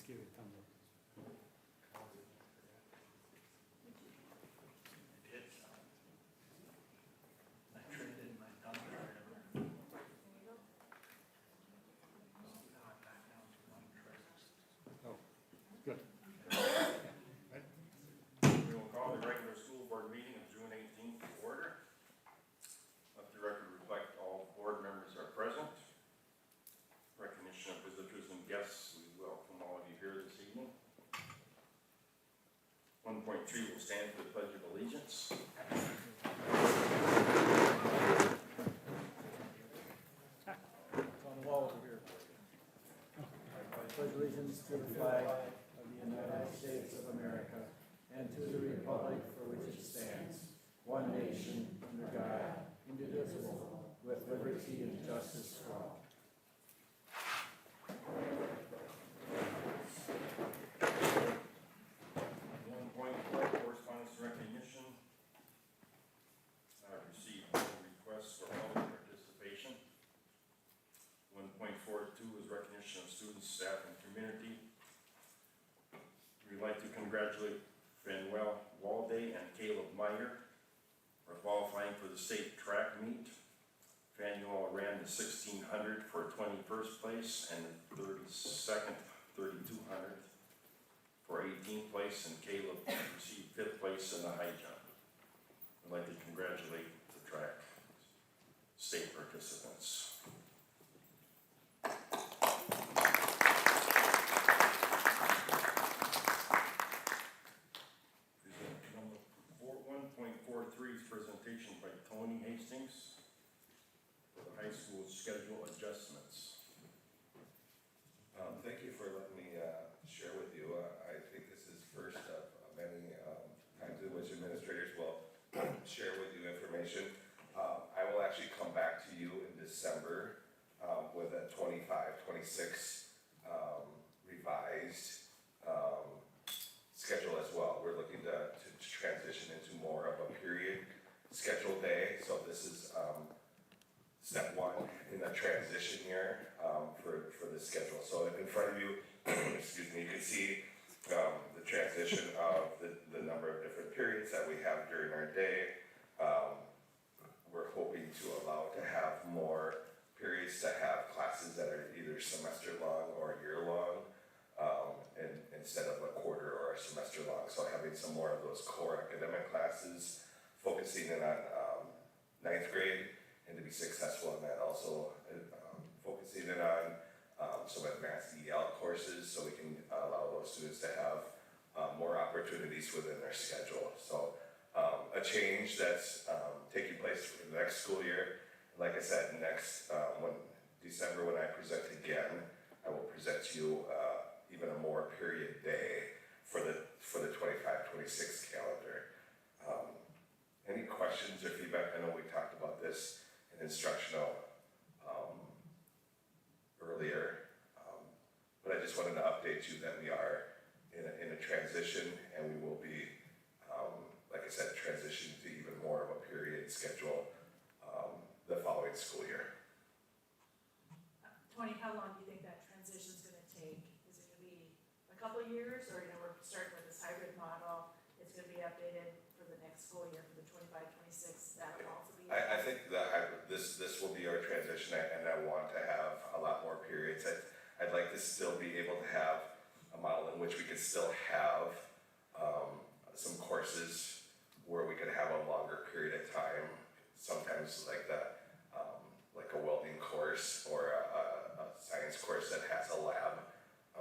Just give it a thumbs up. I traded my thumb drive. Oh, good. We will call the regular school board meeting of June 18th to order. Let the record reflect all board members are present. Recognition of visitors and guests, we welcome all of you here this evening. 1.3 will stand for the Pledge of Allegiance. It's on the wall over here. I pledge allegiance to the flag of the United States of America and to the republic for which it stands, one nation, under God, indivisible, with liberty and justice for all. 1.4 correspondence and recognition. I received no requests for public participation. 1.42 is recognition of students, staff, and community. We'd like to congratulate Manuel Walday and Caleb Meyer for qualifying for the state track meet. Manuel ran the 1600 for 21st place and the 32nd, 3200 for 18th place, and Caleb received 5th place in the high jump. I'd like to congratulate the track state participants. Number 1.43 is presentation by Tony Hastings for the high school schedule adjustments. Thank you for letting me share with you. I think this is first of many times in which administrators will share with you information. I will actually come back to you in December with a 25-26 revised schedule as well. We're looking to transition into more of a period schedule day. So this is step one in the transition year for the schedule. So in front of you, excuse me, you can see the transition of the number of different periods that we have during our day. We're hoping to allow to have more periods to have classes that are either semester long or year long, and instead of a quarter or a semester long. So having some more of those core academic classes, focusing in on ninth grade, and to be successful in that, also focusing in on some advanced EL courses, so we can allow those students to have more opportunities within their schedule. So a change that's taking place for the next school year. Like I said, next December when I present again, I will present to you even a more period day for the 25-26 calendar. Any questions or feedback? I know we talked about this in instructional earlier, but I just wanted to update you that we are in a transition, and we will be, like I said, transitioning to even more of a period schedule the following school year. Tony, how long do you think that transition is going to take? Is it going to be a couple of years, or we're starting with this hybrid model? It's going to be updated for the next school year for the 25-26. That will also be. I think that this will be our transition, and I want to have a lot more periods. I'd like to still be able to have a model in which we could still have some courses where we could have a longer period of time. Sometimes like a welding course or a science course that has a lab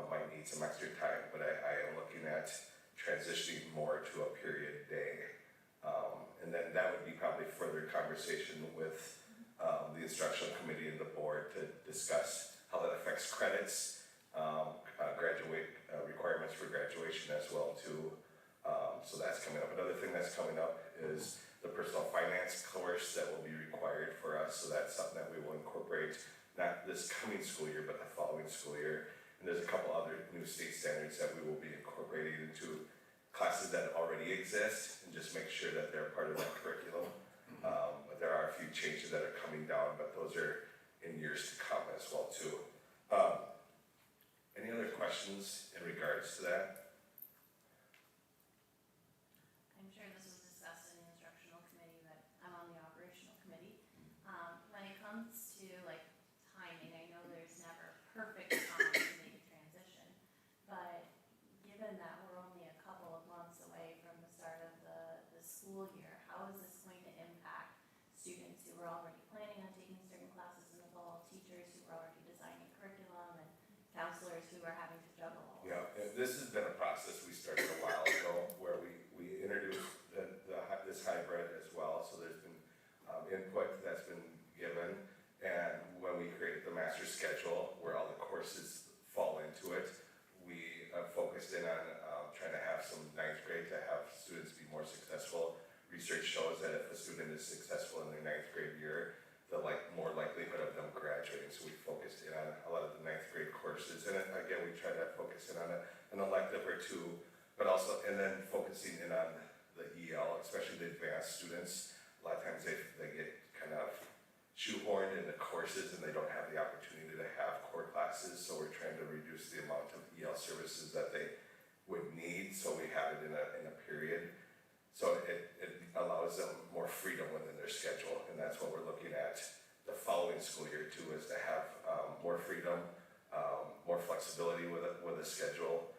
might need some extra time, but I am looking at transitioning more to a period day. And then that would be probably further conversation with the instructional committee and the board to discuss how that affects credits, requirements for graduation as well too. So that's coming up. Another thing that's coming up is the personal finance course that will be required for us. So that's something that we will incorporate, not this coming school year, but the following school year. And there's a couple other new state standards that we will be incorporating into classes that already exist, and just make sure that they're part of that curriculum. But there are a few changes that are coming down, but those are in years to come as well too. Any other questions in regards regards to that. I'm sure this was discussed in the instructional committee, but I'm on the operational committee. When it comes to like timing, I know there's never a perfect time to make a transition, but given that we're only a couple of months away from the start of the school year, how is this going to impact students who were already planning on taking certain classes in the fall, teachers who were already designing curriculum, and counselors who are having to juggle all of Yeah, this? and this has been a process we started a while ago where we introduced this hybrid as well. So there's been input that's been given. And when we created the master schedule where all the courses fall into it, we focused in on trying to have some ninth grade to have students be more successful. Research shows that if a student is successful in their ninth grade year, the more likelihood of them graduating. So we focused in on a lot of the ninth grade courses. And again, we try to focus in on an elective or two, but also, and then focusing in on the EL, especially the advanced students. A lot of times they get kind of shoehorned into courses and they don't have the opportunity to have core classes. So we're trying to reduce the amount of EL services that they would need. So we have it in a period. So it allows them more freedom within their schedule, and that's what we're looking at the following school year too, is to have more freedom, more flexibility with the schedule,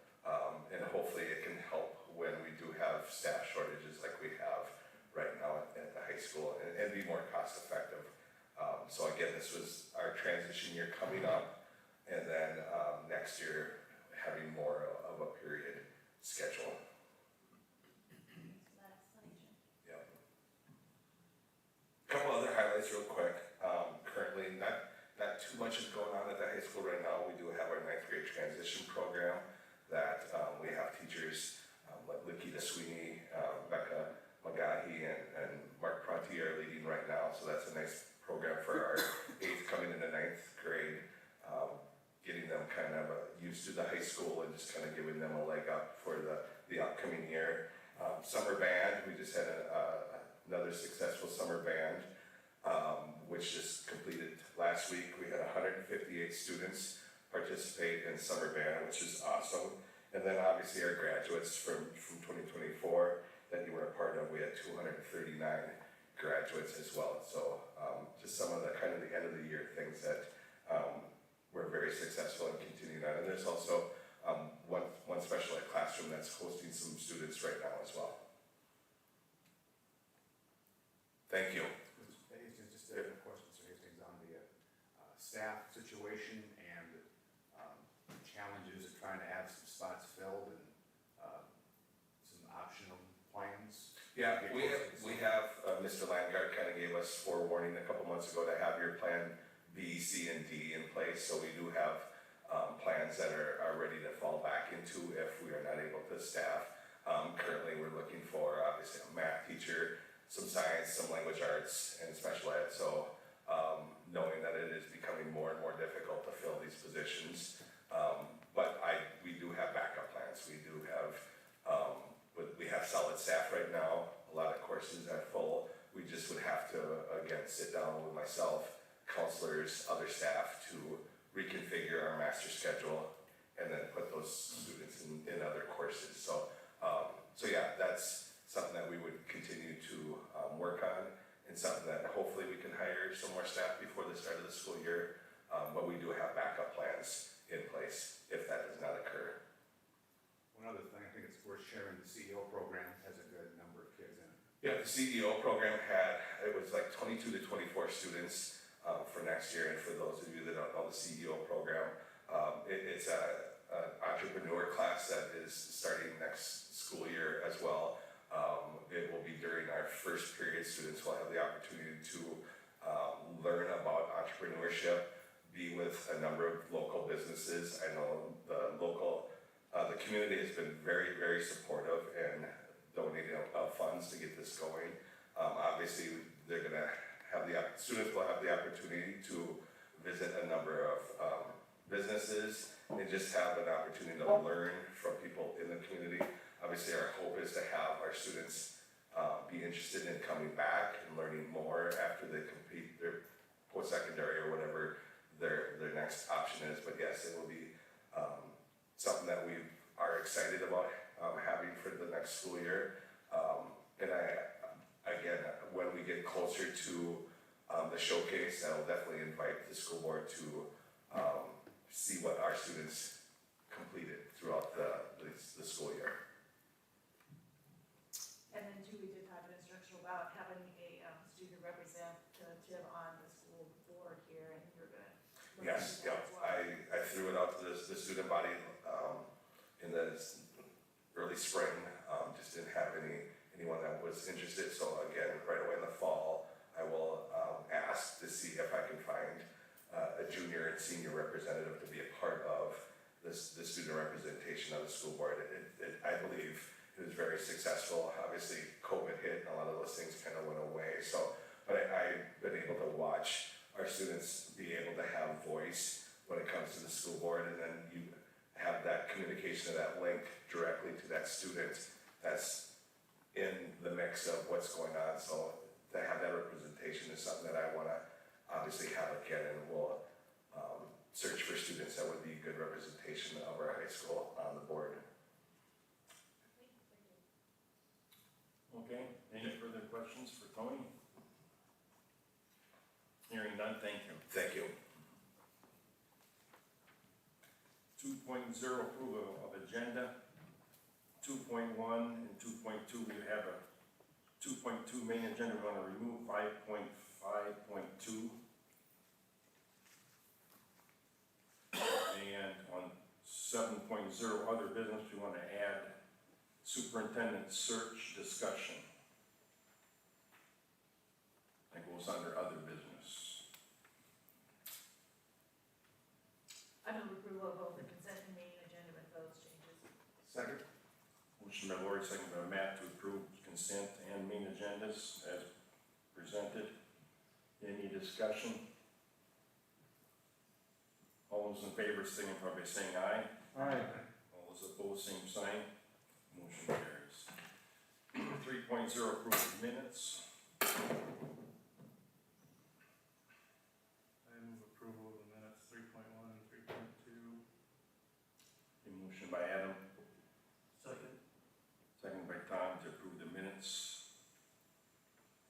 and hopefully it can help when we do have staff shortages like we have right now at the high school, and be more cost effective. So again, this was our transition year coming up, and then next year having more of a period schedule. Thanks for that explanation. Yep. Couple other highlights real quick. Currently, not too much is going on at the high school right now. We do have our ninth grade transition program that we have teachers like Lakita Sweeney, Becca Magahi, and Mark Prunty are leading right now. So that's a nice program for our eighth coming into ninth grade, getting them kind of used to the high school and just kind of giving them a leg up for the upcoming year. Summer band, we just had another successful summer band, which just completed last week. We had 158 students participate in summer band, which is awesome. And then obviously our graduates from 2024 that you were a part of, we had 239 graduates as well. So just some of the kind of the end of the year things that we're very successful in continuing on. And there's also one special ed classroom that's hosting some students right now as well. Thank you. Just a question, so Hastings, on the staff situation and challenges of trying to have some spots filled and some optional plans. Yeah, we have Mr. Landgard kind of gave us forewarning a couple months ago to have your plan B, C, and D in place. So we do have plans that are ready to fall back into if we are not able to staff. Currently, we're looking for obviously a math teacher, some science, some language arts, and special ed. So knowing that it is becoming more and more difficult to fill these positions, but we do have backup plans. We do have we have solid staff right now. A lot of courses are full. We just would have to again sit down with myself, counselors, other staff to reconfigure our master schedule and then put those students in other courses. So yeah, that's something that we would continue to work on, and something that hopefully we can hire some more staff before the start of the school year. But we do have backup plans in place if that does not occur. One other thing, I think it's worth sharing, the CEO program has a good number of kids in it. Yeah, the CEO program it was like 22 to 24 students for next year. And for those of you that don't know the CEO program, it's an entrepreneur class that is starting next school year as well. It will be during our first period. Students will have the opportunity to learn about entrepreneurship, be with a number of local businesses. I know the community has been very, very supportive and donating funds to get this going. Obviously, students will have the opportunity to visit a number of businesses and just have an opportunity to learn from people in the community. Obviously, our hope is to have our students be interested in coming back and learning more after they complete their post-secondary or whatever their next option is. But yes, it will be something that we've are excited about having for the next school year. And again, when we get closer to the showcase, I will definitely invite the school board to see what our students completed throughout the school year. And then too, we did have an instructional about having a student representative on the school board here, and you're gonna. look Yes, into that yep, as well. I threw it out to the student body in the early spring, just didn't have anyone that was interested, so again, right away in the fall, I will ask to see if I can find a junior and senior representative to be a part of the student representation of the school board. I believe it was very successful. Obviously, COVID hit, and a lot of those things kind of went away, so, but I've been able to watch our students be able to have voice when it comes to the school board, and then you have that communication, that link directly to that student that's in the mix of what's going on. So to have that representation is something that I want to obviously have again, and we'll search for students that would be good representation of our high school on the board. Okay, any further questions for Tony? Hearing none, thank you. Thank you. 2.0 approval of agenda. 2.1 and 2.2, we have a 2.2 main agenda, we want to remove 5.5.2. And on 7.0 other business, we want to add superintendent search discussion. That goes under other business. I move approval of both the consent and main agenda with those changes. Second? Motion by Lori, second by Matt to approve consent and main agendas as presented. Any discussion? All those in favor signify by saying aye. Aye. All those opposed, same sign. Motion carries. 3.0 approval of minutes. I move approval of the minutes 3.1 and 3.2. A motion by Adam, Second. second by Tom to approve the minutes.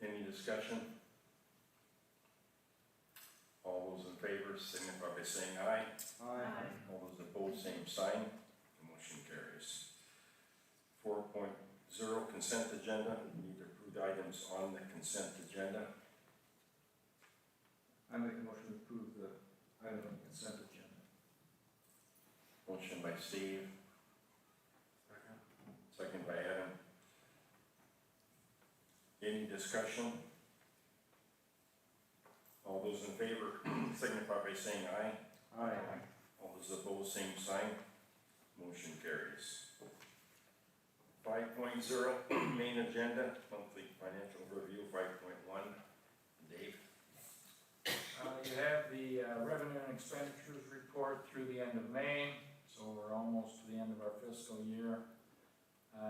Any discussion? All those in favor signify by saying aye. Aye. All those opposed, same sign. The motion carries. 4.0 consent agenda. We need to approve the items on the consent agenda. I make a motion to approve the item on the consent agenda. Motion by Steve, Second. second by Adam. Any discussion? All those in favor signify by saying aye. Aye. All those opposed, same sign. Motion carries. 5.0 main agenda, monthly financial review. 5.1, Dave. You have the revenue and expenditures report through the end of May, so we're almost to the end of our fiscal year.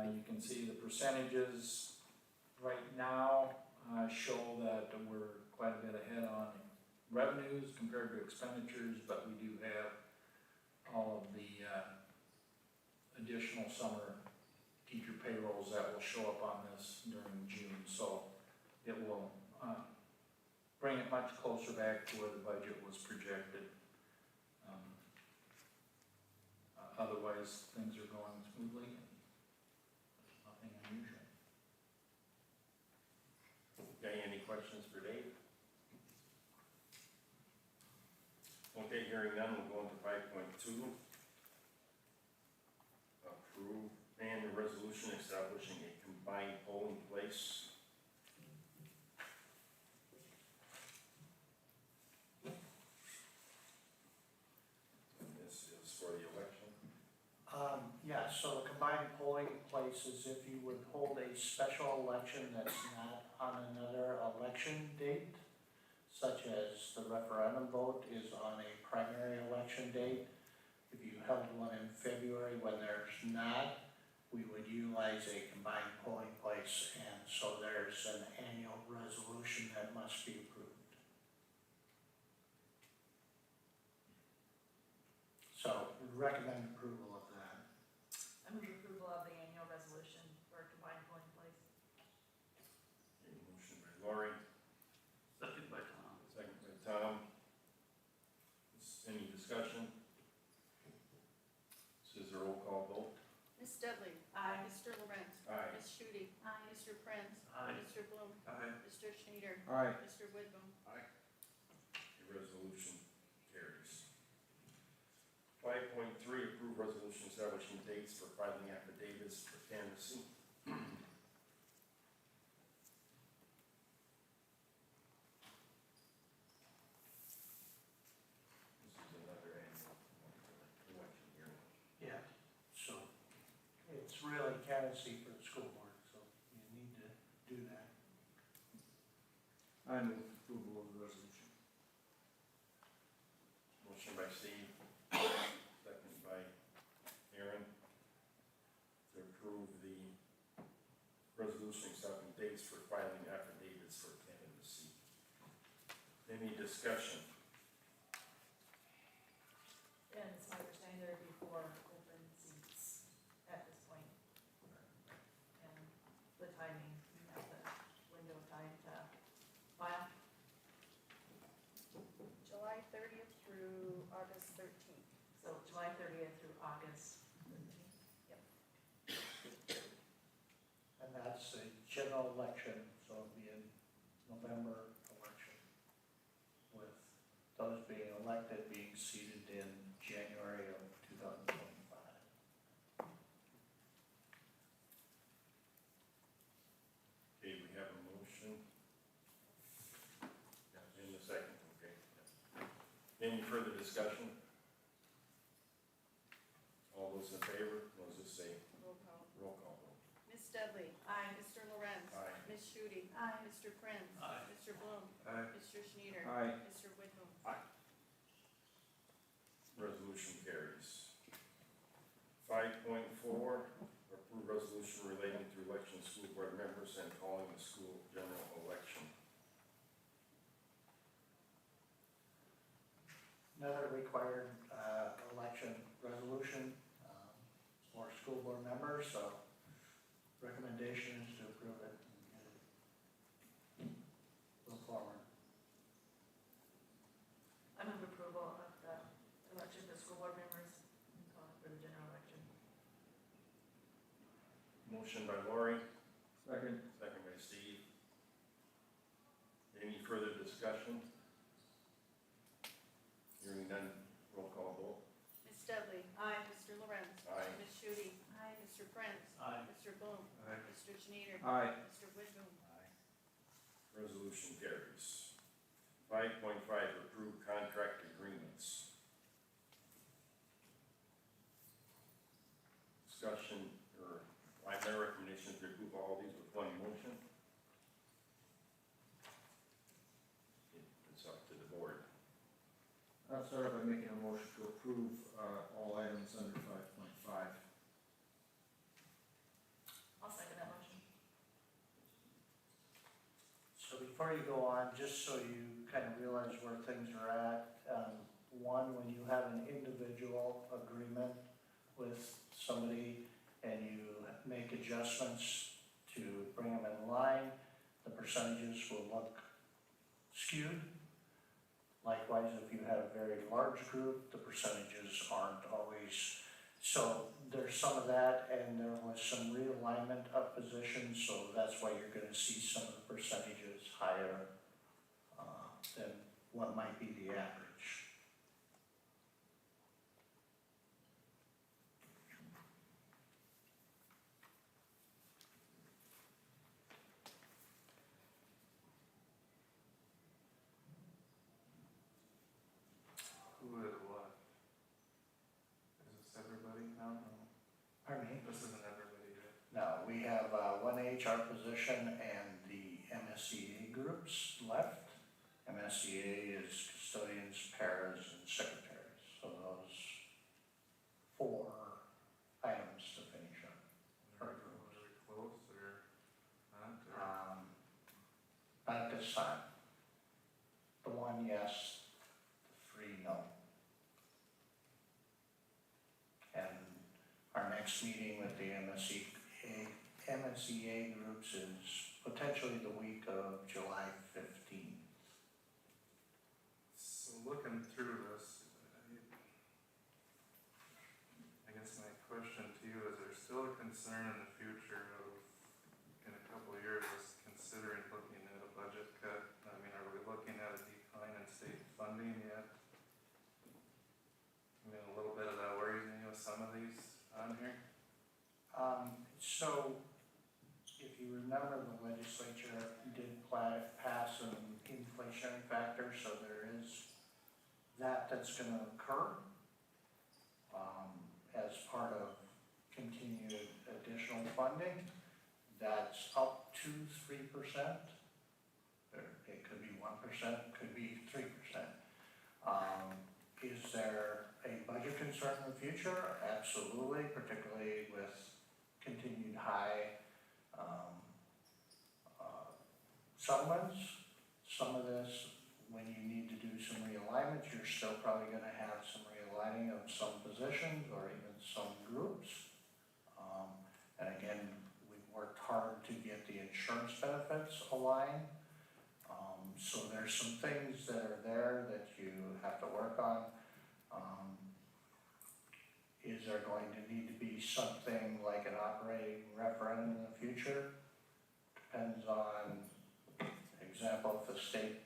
You can see the percentages right now show that we're quite a bit ahead on revenues compared to expenditures, but we do have all of the additional summer teacher payrolls that will show up on this during June, so it will bring it much closer back to where the budget was projected. Otherwise, things are going smoothly and there's nothing unusual. Okay, any questions for Dave? Okay, hearing none, we'll go into 5.2. Approve and resolution establishing a combined polling place. And this is for the election. Yeah, so the combined polling place is if you would hold a special election that's not on another election date, such as the referendum vote is on a primary election date. If you held one in February when there's not, we would utilize a combined polling place, and so there's an annual resolution that must be approved. So recommend approval of that. Lori, Second by Tom. second by Tom. Any discussion? This is a roll call vote. Ms. Dudley. Aye. Mr. Lorenz. Aye. Ms. Shooty. Aye. Mr. Prince. Aye. Mr. Bloom. Aye. Mr. Schneider. Aye. Mr. Whitcomb. The resolution carries. 5.3, approve resolution establishing dates for filing affidavits for canvassing. This is another annual election year. Yeah, so it's really candidacy for the school board, so you need to do that. I move approval of the resolution. Motion by Steve, second by Aaron, to approve the resolution accepting dates for filing affidavits for candidacy. Any discussion? And it's my understanding there would be 4 open seats at this point. And the timing, you have the window of time to file. July 30th through August 13th. So July 30th through August 13th. And that's a general election, so it'll be in November election, with those being elected being seated in January of 2025. Okay, we have a motion. In the second, okay. Any further discussion? All those in favor, those that say Roll call. roll call vote. Ms. Dudley. Aye. Mr. Lorenz. Aye. Ms. Shooty. Aye. Mr. Prince. Aye. Mr. Bloom. Aye. Mr. Schneider. Aye. Mr. Whitcomb. Resolution carries. 5.4, approve resolution relating to election of school board members and calling the school general election. Another required election resolution for school board members, so recommendation is to approve it and get it move forward. I move approval of the election for school board members and call it for the general election. Motion by Lori, Second. second by Steve. Any further discussion? Hearing none, roll call vote. Ms. Dudley. Aye. Mr. Lorenz. Aye. Ms. Shooty. Aye. Mr. Prince. Aye. Mr. Bloom. Aye. Mr. Schneider. Aye. Mr. Whitcomb. Resolution carries. 5.5, approve contract agreements. Discussion, or my recommendation is to approve all these with one motion. It's up to the board. I'll start by making a motion to approve all items under 5.5. I'll second that motion. So before you go on, just so you kind of realize where things are at, one, when you have an individual agreement with somebody and you make adjustments to bring them in line, the percentages will look skewed. Likewise, if you have a very large group, the percentages aren't always. So there's some of that, and there was some realignment of positions, so that's why you're gonna see some of the percentages higher than what might be the average. Who is what? Is this everybody now? Pardon me? This isn't everybody yet. No, we have one HR position and the MSCA groups left. MSCA is custodians, paras, and secretaries, so those 4 items to finish up. Are we close or not? Or- Not at this time. The 1, yes, the 3, no. And our next meeting with the MSEA groups is potentially the week of July 15th. So looking through this, I guess my question to you is, there still a concern in the future of, in a couple of years, us considering looking at a budget cut? I mean, are we looking at a decline in state funding yet? I mean, a little bit of that worries me with some of these on here. So, if you remember, the legislature did pass an inflationary factor, so there is that's gonna occur, as part of continued additional funding. That's up to 3%. It could be 1%, could be 3%. Is there a budget concern in the future? Absolutely, particularly with continued high settlements. Some of this, when you need to do some realignments, you're still probably gonna have some realigning of some positions or even some groups. And again, we've worked hard to get the insurance benefits aligned. So there's some things that are there that you have to work on. Is there going to need to be something like an operating referendum in the future? Depends on, example, if the state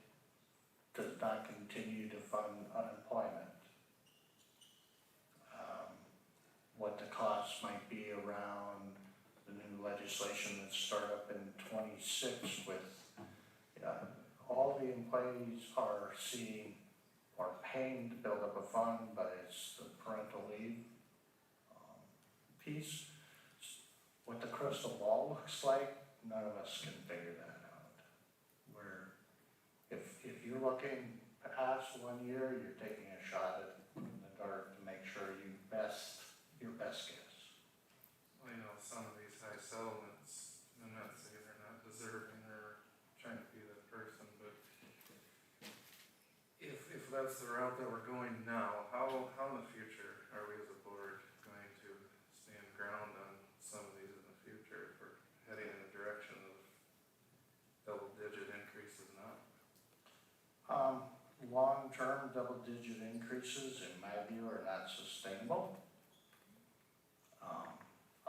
does not continue to fund unemployment. What the costs might be around the new legislation that start up in 26 with, all the employees are seeing or paying to build up a fund, but it's the parental leave piece. What the crystal ball looks like, none of us can figure that out. Where if you're looking past 1 year, you're taking a shot in the dark to make sure your best guess. Well, you know, some of these high settlements, I'm not saying they're not deserving or trying to be that person, but if that's the route that we're going now, how in the future are we as a board going to stand ground on some of these in the future if we're heading in the direction of double-digit increases now? Long-term double-digit increases, in my view, are not sustainable.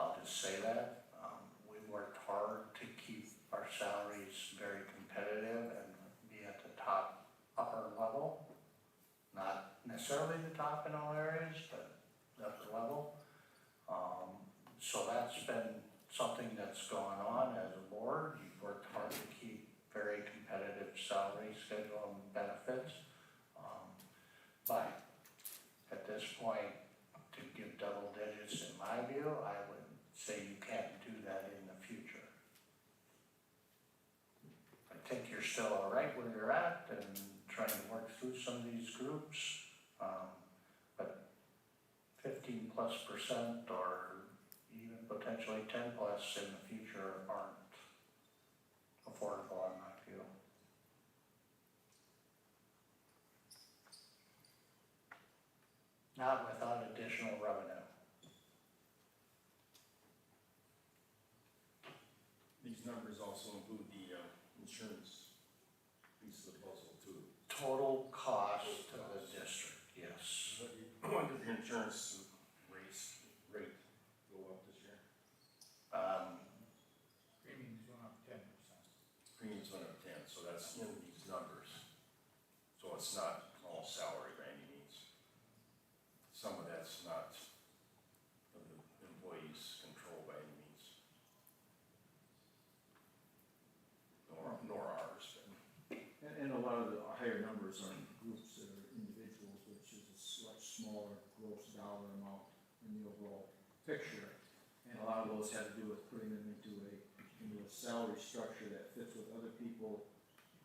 I'll just say that. We worked hard to keep our salaries very competitive and be at the top upper level. Not necessarily the top in all areas, but the upper level. So that's been something that's gone on as a board. You've worked hard to keep very competitive salary schedule and benefits. But at this point, to give double digits, in my view, I would say you can't do that in the future. I think you're still all right where you're at and trying to work through some of these groups. But 15+% or even potentially 10+ in the future aren't affordable in my view. Not without additional revenue. These numbers also include the insurance piece of the puzzle too. Total cost to the district, yes. When did the insurance rate go up this year? Premiums went up 10%. Premiums went up 10, so that's in these numbers. So it's not all salary by any means. Some of that's not of the employees' control by any means. Nor ours, but. And a lot of the higher numbers are groups that are individuals, which is a much smaller gross dollar amount in the overall picture. And a lot of those have to do with putting them into a salary structure that fits with other people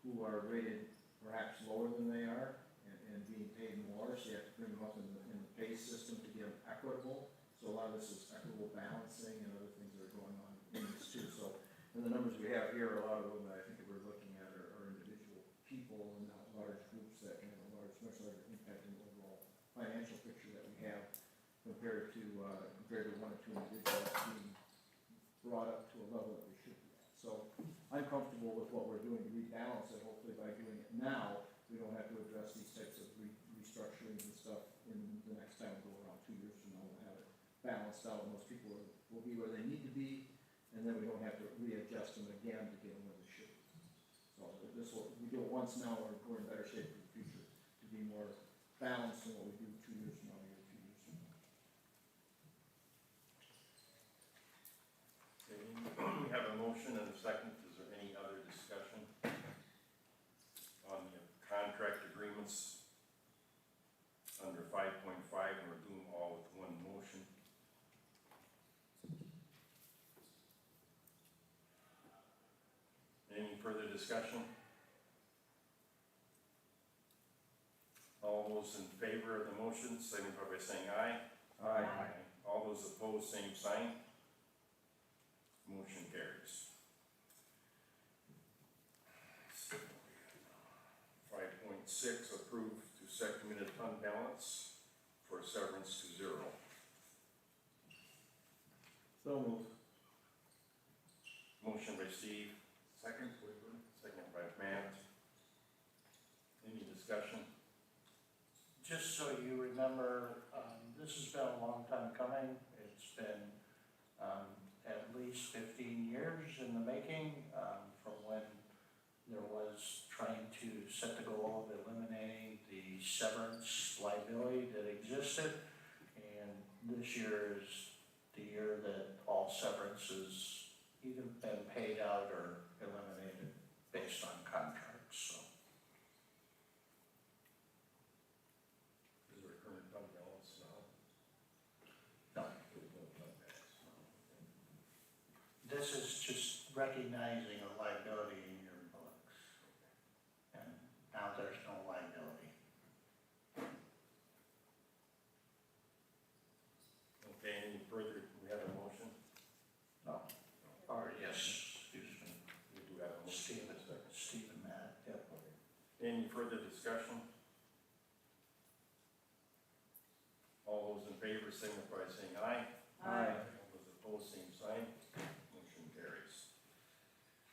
who are rated perhaps lower than they are and being paid more, so you have to bring them up in the pay system to get them equitable. So a lot of this is equitable balancing and other things that are going on in this too. So, and the numbers we have here, a lot of them that I think that we're looking at are individual people and not large groups that can have a much larger impact in the overall financial picture that we have compared to one or two individuals being brought up to a level that we should be at. So I'm comfortable with what we're doing to rebalance it. Hopefully by doing it now, we don't have to address these types of restructurings and stuff in the next time we go around 2 years from now. We'll have it balanced out, and most people will be where they need to be, and then we don't have to readjust them again to get them where they should be. So we do it once now, we're in better shape for the future, to be more balanced than what we do 2 years from now, or 2 years from now. Okay, we have a motion and a second. Is there any other discussion on the contract agreements under 5.5, and we're doing all with one motion? Any further discussion? All those in favor of the motion, signify by saying aye. Aye. All those opposed, same sign. Motion carries. 5.6, approve to set committed fund balance for severance to 0. So moved. Motion by Steve, Second, second by Matt. Any discussion? Just so you remember, this has been a long time coming. It's been at least 15 years in the making, from when there was trying to set the goal of eliminating the severance liability that existed. And this year is the year that all severances either been paid out or eliminated based on contracts, so. Is there a current fund balance now? No. There's no fund balance now. This is just recognizing a liability in your books. And now there's no liability. Okay, any further, we have a motion? No. Or yes, excuse me, We do have a motion. Stephen Matt, yep. Any further discussion? All those in favor signify by saying aye. Aye. All those opposed, same sign. Motion carries.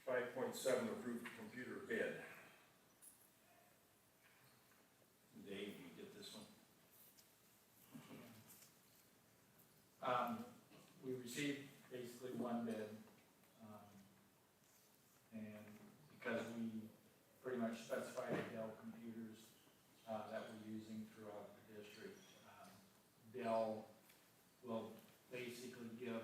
5.7, approve computer bid. Dave, you get this one? We received basically one bid, and because we pretty much specified the Dell computers, that we're using throughout the district, Dell will basically give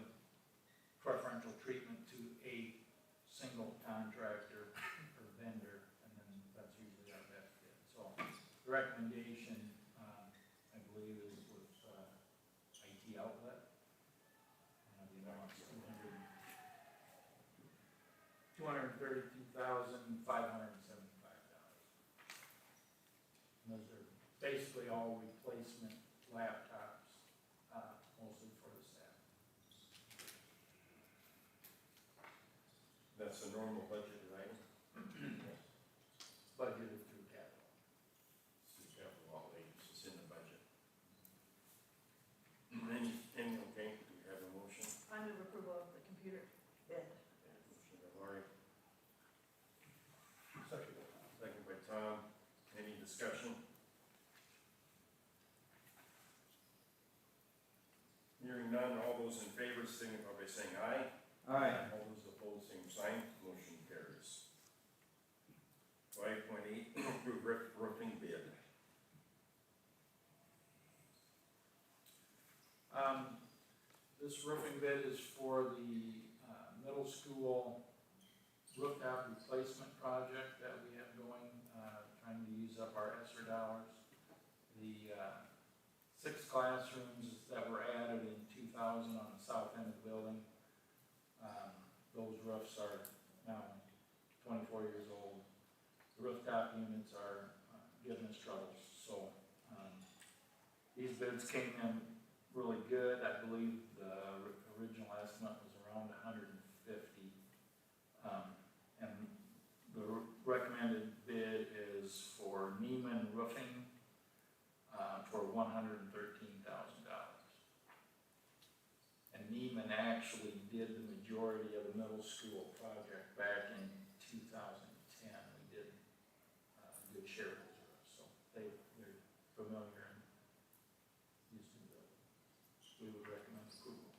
preferential treatment to a single contractor or vendor, and then that's usually our best bid. So the recommendation, I believe, is with IT Outlet. The amount's $232,575. And those are basically all replacement laptops, mostly for the staff. That's a normal budgeted item. Budgeted through capital. It's the capital outlay, it's in the budget. Any, okay, do we have a motion? I move approval of the computer bid. Motion by Lori. Second by Tom. Any discussion? Hearing none, all those in favor signify by saying aye. Aye. All those opposed, same sign. Motion carries. 5.8, approve roofing bid. This roofing bid is for the middle school rooftop replacement project that we have going, trying to use up our ESSER dollars. The 6 classrooms that were added in 2000 on the south end of the building, those roofs are now 24 years old. The rooftop units are giving us troubles, so these bids came in really good. I believe the original estimate was around 150. And the recommended bid is for Neiman Roofing for $113,000. And Neiman Stateman actually did the majority of the middle school project back in 2010. We did a good share of those, so they're familiar and used to the, we would recommend approval.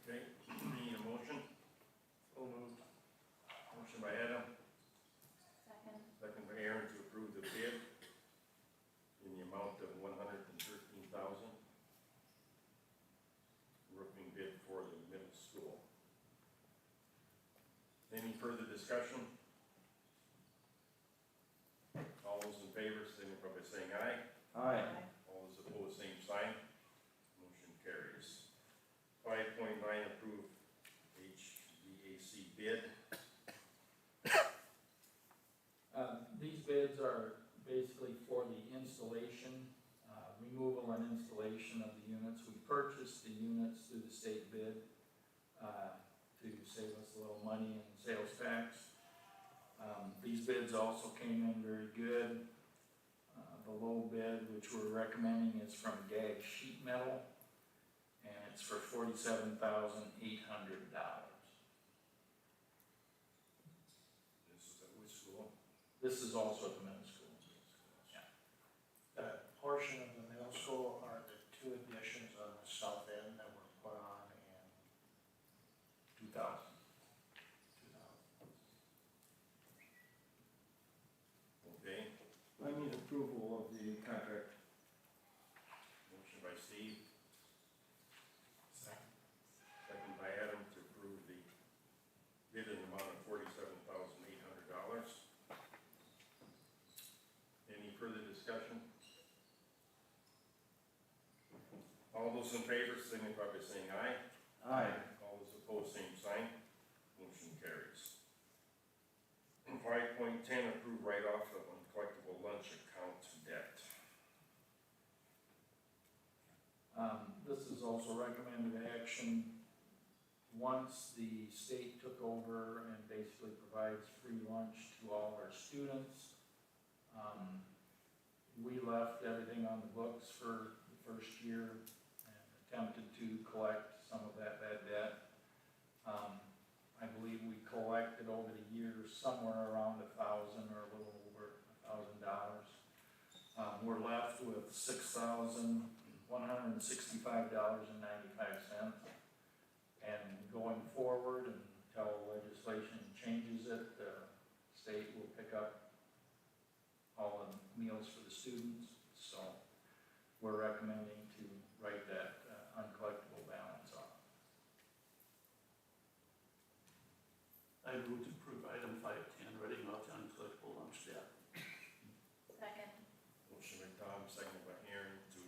Okay, need a motion? So moved. Motion by Adam, Second. second by Aaron to approve the bid in the amount of $113,000. Roofing bid for the middle school. Any further discussion? All those in favor, signify by saying aye. Aye. All those opposed, same sign. Motion carries. 5.9, approve HVAC bid. These bids are basically for the installation, removal and installation of the units. We purchased the units through the state bid to save us a little money in sales tax. These bids also came in very good. The low bid, which we're recommending, is from GAG Sheet Metal, and it's for $47,800. This is at which school? This is also at the middle school. Yeah. The portion of the middle school are the two additions on the south end that were put on in 2000. 2000. Okay, I need approval of the contract. motion by Steve, Second. second by Adam to approve the bid in the amount of $47,800. Any further discussion? All those in favor, signify by saying aye. Aye. All those opposed, same sign. Motion carries. 5.10, approve write-off of uncollectible lunch account debt. This is also recommended action. Once the state took over and basically provides free lunch to all of our students, we left everything on the books for the first year and attempted to collect some of that bad debt. I believe we collected over the years somewhere around $1,000 or a little over $1,000. We're left with $6,165.95. And going forward, until legislation changes it, the state will pick up all the meals for the students. So we're recommending to write that uncollectible balance off. I move to approve item 510, writing off the uncollectible lunch debt. Second. Motion by Tom, seconded by Aaron to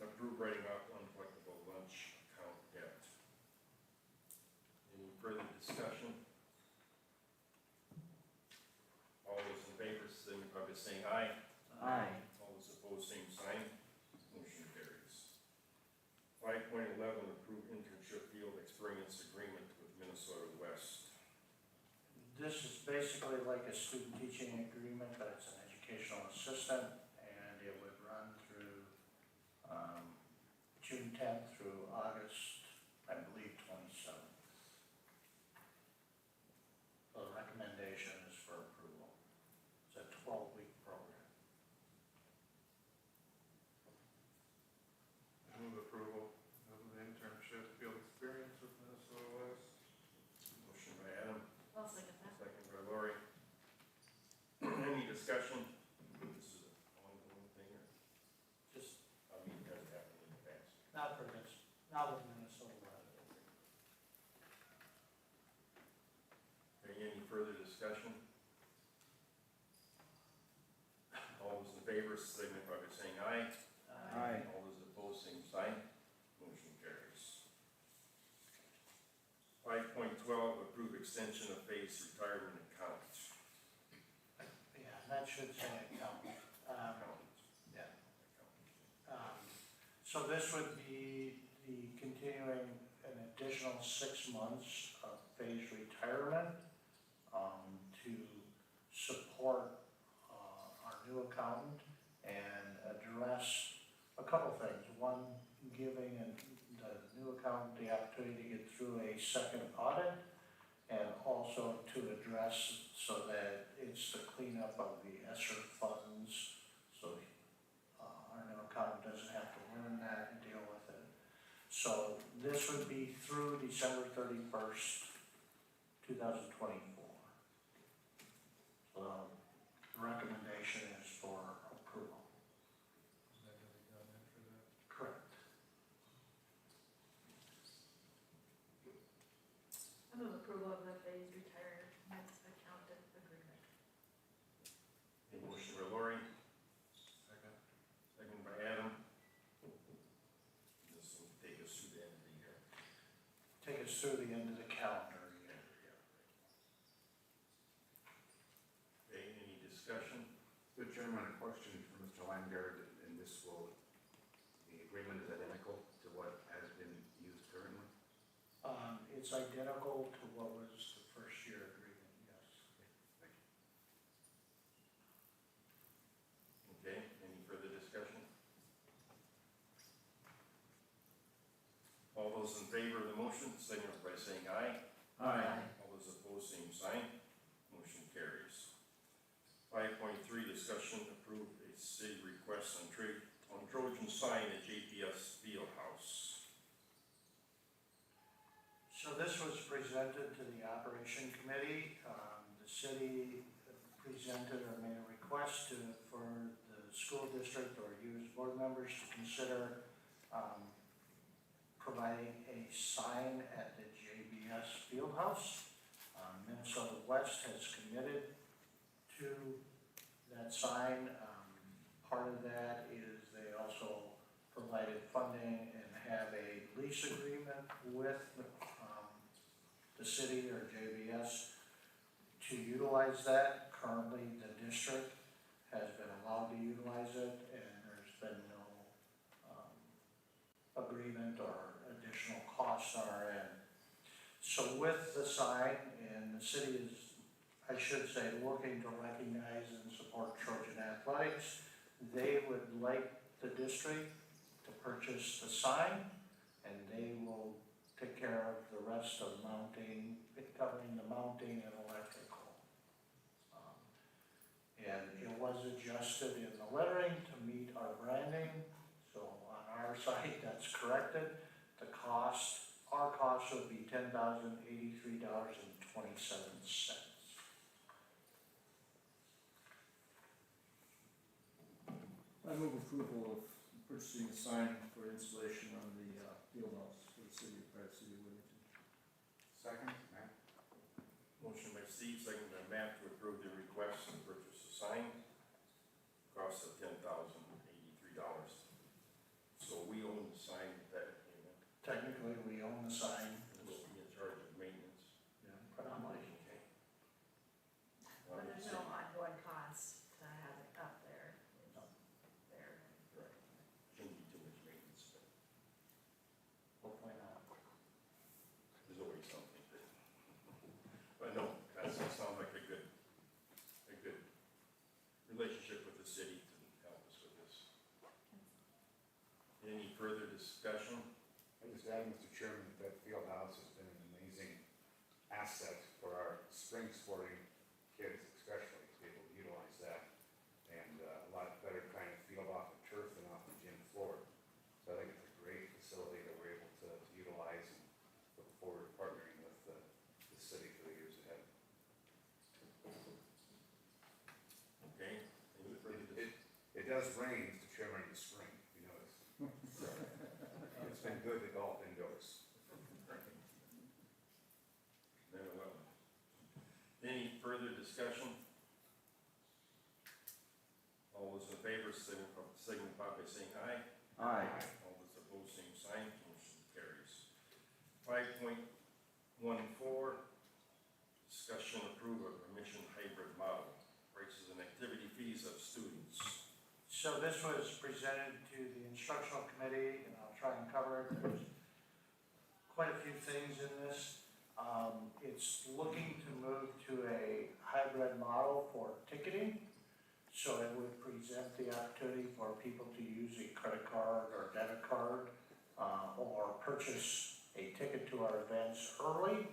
approve writing off uncollectible lunch account debt. Any further discussion? All those in favor, signify by saying aye. Aye. All those opposed, same sign. Motion carries. 5.11, approve internship field experience agreement with Minnesota West. This is basically like a student teaching agreement, but it's an educational assistant, and it would run through June 10th through August, I believe, 27th. So the recommendation is for approval. It's a 12-week program. Move approval of the internship field experience with Minnesota West. Motion by Adam, I'll second that. second by Lori. Any discussion? This is an ongoing thing, or, Just I mean, it has happened in the past. not for this, not with Minnesota West. Okay, any further discussion? All those in favor, signify by saying aye. Aye. All those opposed, same sign. Motion carries. 5.12, approve extension of base retirement account. Yeah, that should say accountant. Account. Yeah. So this would be the continuing an additional 6 months of phased retirement to support our new accountant and address a couple things. One, giving the new accountant the opportunity to get through a second audit, and also to address so that it's the cleanup of the ESSER funds, so our new accountant doesn't have to learn that and deal with it. So this would be through December 31st, 2024. So the recommendation is for approval. Is that gonna be done after that? Correct. I move approval of the phased retirement accountant agreement. A motion by Lori, Second. second by Adam. This will take us through the end of the year. Take us through the end of the calendar year. Okay, any discussion? Mr. Chairman, a question for Mr. Weingard, and this will, the agreement is identical to what has been used currently? It's identical to what was the first year agreement, yes. Thank you. Okay, any further discussion? All those in favor of the motion, signify by saying aye. Aye. All those opposed, same sign. Motion carries. 5.3, discussion approve a city request on Trojan sign at JPS Fieldhouse. So this was presented to the operation committee. The city presented or made a request for the school district or you as board members to consider providing a sign at the JBS Fieldhouse. Minnesota West has committed to that sign. Part of that is they also provided funding and have a lease agreement with the city or JBS to utilize that. Currently, the district has been allowed to utilize it, and there's been no agreement or additional costs on our end. So with the sign, and the city is, I should say, looking to recognize and support Trojan Athletics, they would like the district to purchase the sign, and they will take care of the rest of mounting, covering the mounting and electrical. And it was adjusted in the lettering to meet our branding, so on our site, that's corrected. The cost, our cost would be $10,083.27. I move approval of purchasing a sign for installation on the field house for the city of Whittington. Second, Matt? Motion by Steve, second by Matt to approve the request to purchase a sign. Cost of $10,083. So we own the sign with that payment. Technically, we own the sign. We'll be in charge of maintenance. Yeah, predominantly. Okay. But there's no ongoing cost to have it up there. It's there. Shouldn't be too much maintenance, but Hopefully not. there's always something. But no, that sounds like a good relationship with the city to help us with this. Any further discussion? I just add, Mr. Chairman, that field house has been an amazing asset for our spring sporting kids especially, to be able to utilize that. And a lot better kind of field off the turf than off the gym floor. So I think it's a great facility that we're able to utilize and look forward to partnering with the city for the years ahead. Okay. Any further dis- It does rain, Mr. Chairman, in the spring, you notice. It's been good to golf indoors. Very well. Any further discussion? All those in favor signify by saying aye. Aye. All those opposed, same sign. Motion carries. 5.14, discussion approve of emission hybrid model, prices and activity fees of students. So this was presented to the instructional committee, and I'll try and cover it. There's quite a few things in this. It's looking to move to a hybrid model for ticketing. So it would present the opportunity for people to use a credit card or debit card, or purchase a ticket to our events early.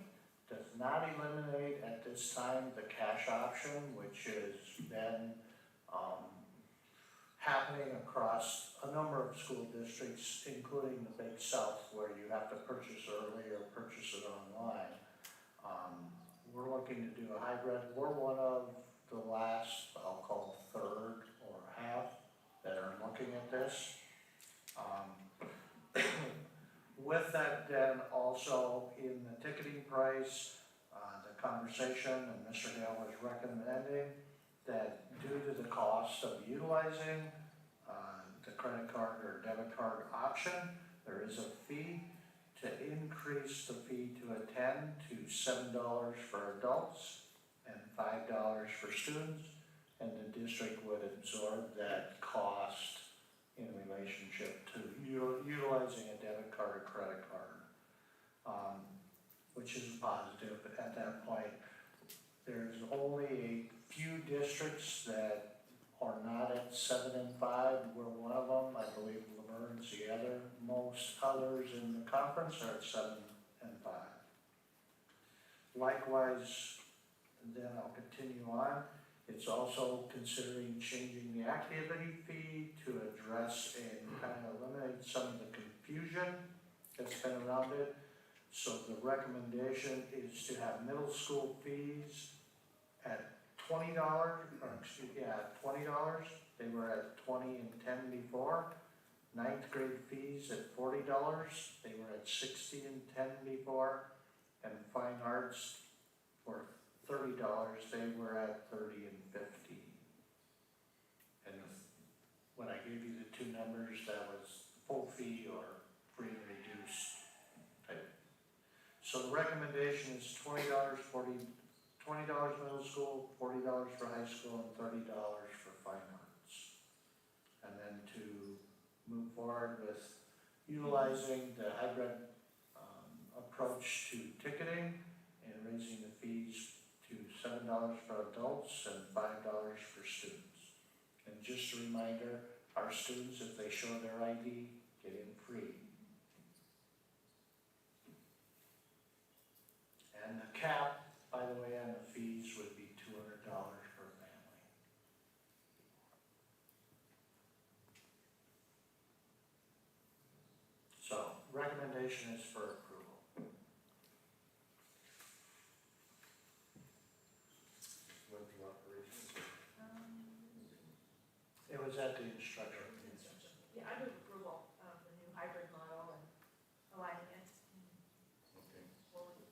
Does not eliminate at this time the cash option, which has been, happening across a number of school districts, including the Big South, where you have to purchase early or purchase it online. We're looking to do a hybrid. We're one of the last, I'll call third or half, that are looking at this. With that, then also in the ticketing price, the conversation, and Mr. Dale was recommending that due to the cost of utilizing the credit card or debit card option, there is a fee. To increase the fee to attend to $7 for adults and $5 for students, and the district would absorb that cost in relationship to utilizing a debit card or credit card, which is positive at that point. There's only a few districts that are not at 7 and 5. We're one of them. I believe Laverne's the other. Most others in the conference are at 7 and 5. Likewise, and then I'll continue on. It's also considering changing the activity fee to address and kind of eliminate some of the confusion that's been around it. So the recommendation is to have middle school fees at $20, or $20. They were at 20 and 10 before. Ninth grade fees at $40. They were at 60 and 10 before. And fine arts were $30. They were at 30 and 50. And when I gave you the two numbers, that was full fee or free and reduced type. So the recommendation is $20 middle school, $40 for high school, and $30 for fine arts. And then to move forward with utilizing the hybrid approach to ticketing and raising the fees to $7 for adults and $5 for students. And just a reminder, our students, if they show their ID, get in free. And the cap, by the way, on the fees would be $200 per family. So, recommendation is for approval. Went to operations. It was at the instruction. Yeah, I move approval of the new hybrid model and aligning it. Okay. Fully.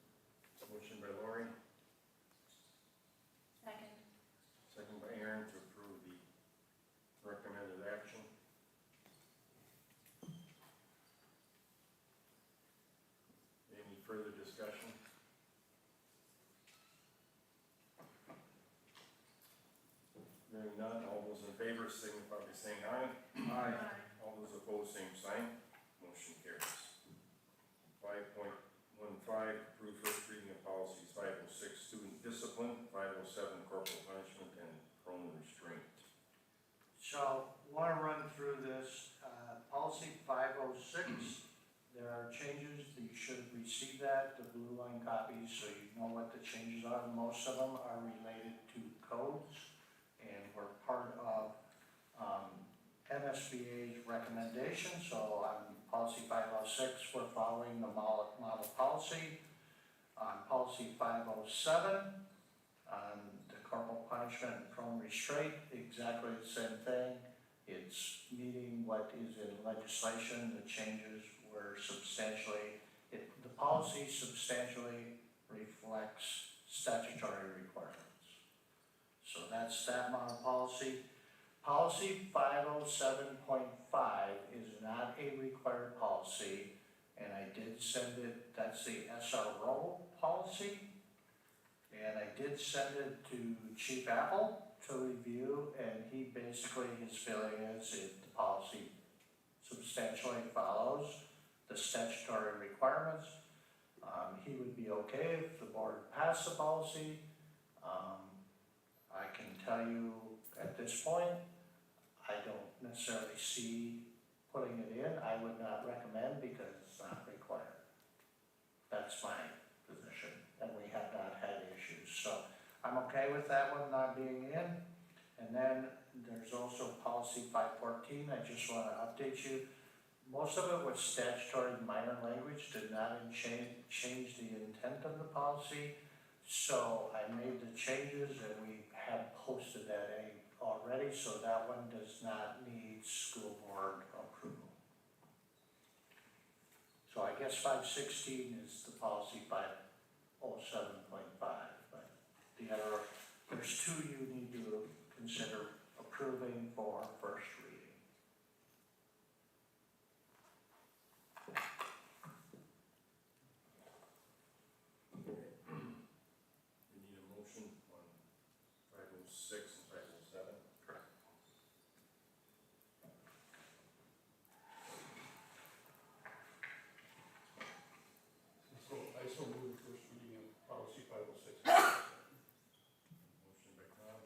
Motion by Lori, Second. second by Aaron to approve the recommended action. Any further discussion? Hearing none, all those in favor signify by saying aye. All those opposed, same sign. Motion carries. 5.15, approve first reading of policies 506, student discipline, 507, corporal punishment, and prone restraint. So, want to run through this, policy 506, there are changes, you should have received that, the blue line copies, so you know what the changes are. Most of them are related to codes, and were part of, MSBA's recommendation, so on policy 506, we're following the model policy. On policy 507, on the corporal punishment and prone restraint, exactly the same thing. It's meeting what is in legislation. The changes were substantially, the policy substantially reflects statutory requirements. So that's that model policy. Policy 507.5 is not a required policy, and I did send it, that's the SRO policy. And I did send it to Chief Apple to review, and he basically, his feeling is if the policy substantially follows the statutory requirements, he would be okay if the board passed the policy. I can tell you, at this point, I don't necessarily see putting it in. I would not recommend because it's not required. That's my position, and we have not had issues, so I'm okay with that one not being in. And then there's also policy 514, I just wanna update you. Most of it was statutory minor language, did not change the intent of the policy. So I made the changes and we have posted that already, so that one does not need school board approval. So I guess 516 is the policy 507.5, but the other, there's two you need to consider approving for first reading. We need a motion on 506 and 507. Correct. I so move the first reading of policy 506. Motion by Tom,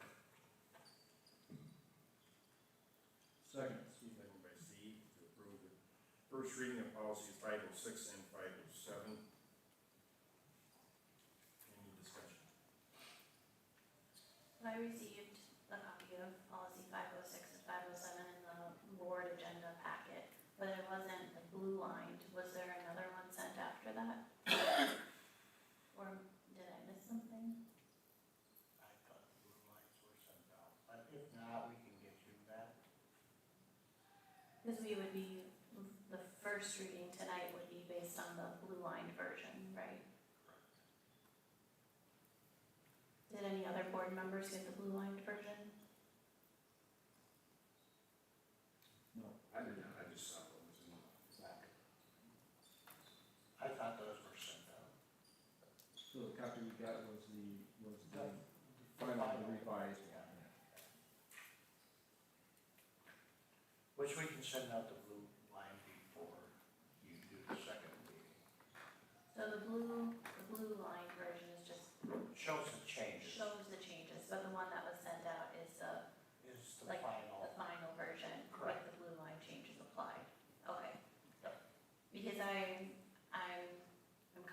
Second. second by Steve, to approve the first reading of policies 506 and 507. Any discussion? I received a copy of policy 506 and 507 in the board agenda packet, but it wasn't like blue lined. Was there another one sent after that? Or did I miss something? I thought the blue lines were sent out, but if not, we can get you that. Because we would be, the first reading tonight would be based on the blue lined version, right? Did any other board members get the blue lined version? No. I did not, I just saw what was in the packet. I thought those were sent out. So the copy we got was the final, the revised one. Which we can send out the blue line before you do the second reading. So the blue line version is just Shows the changes, shows the changes, but the one that was sent out is the is the like final. the final version with Correct. the blue line changes applied. Okay. Yep. Because I'm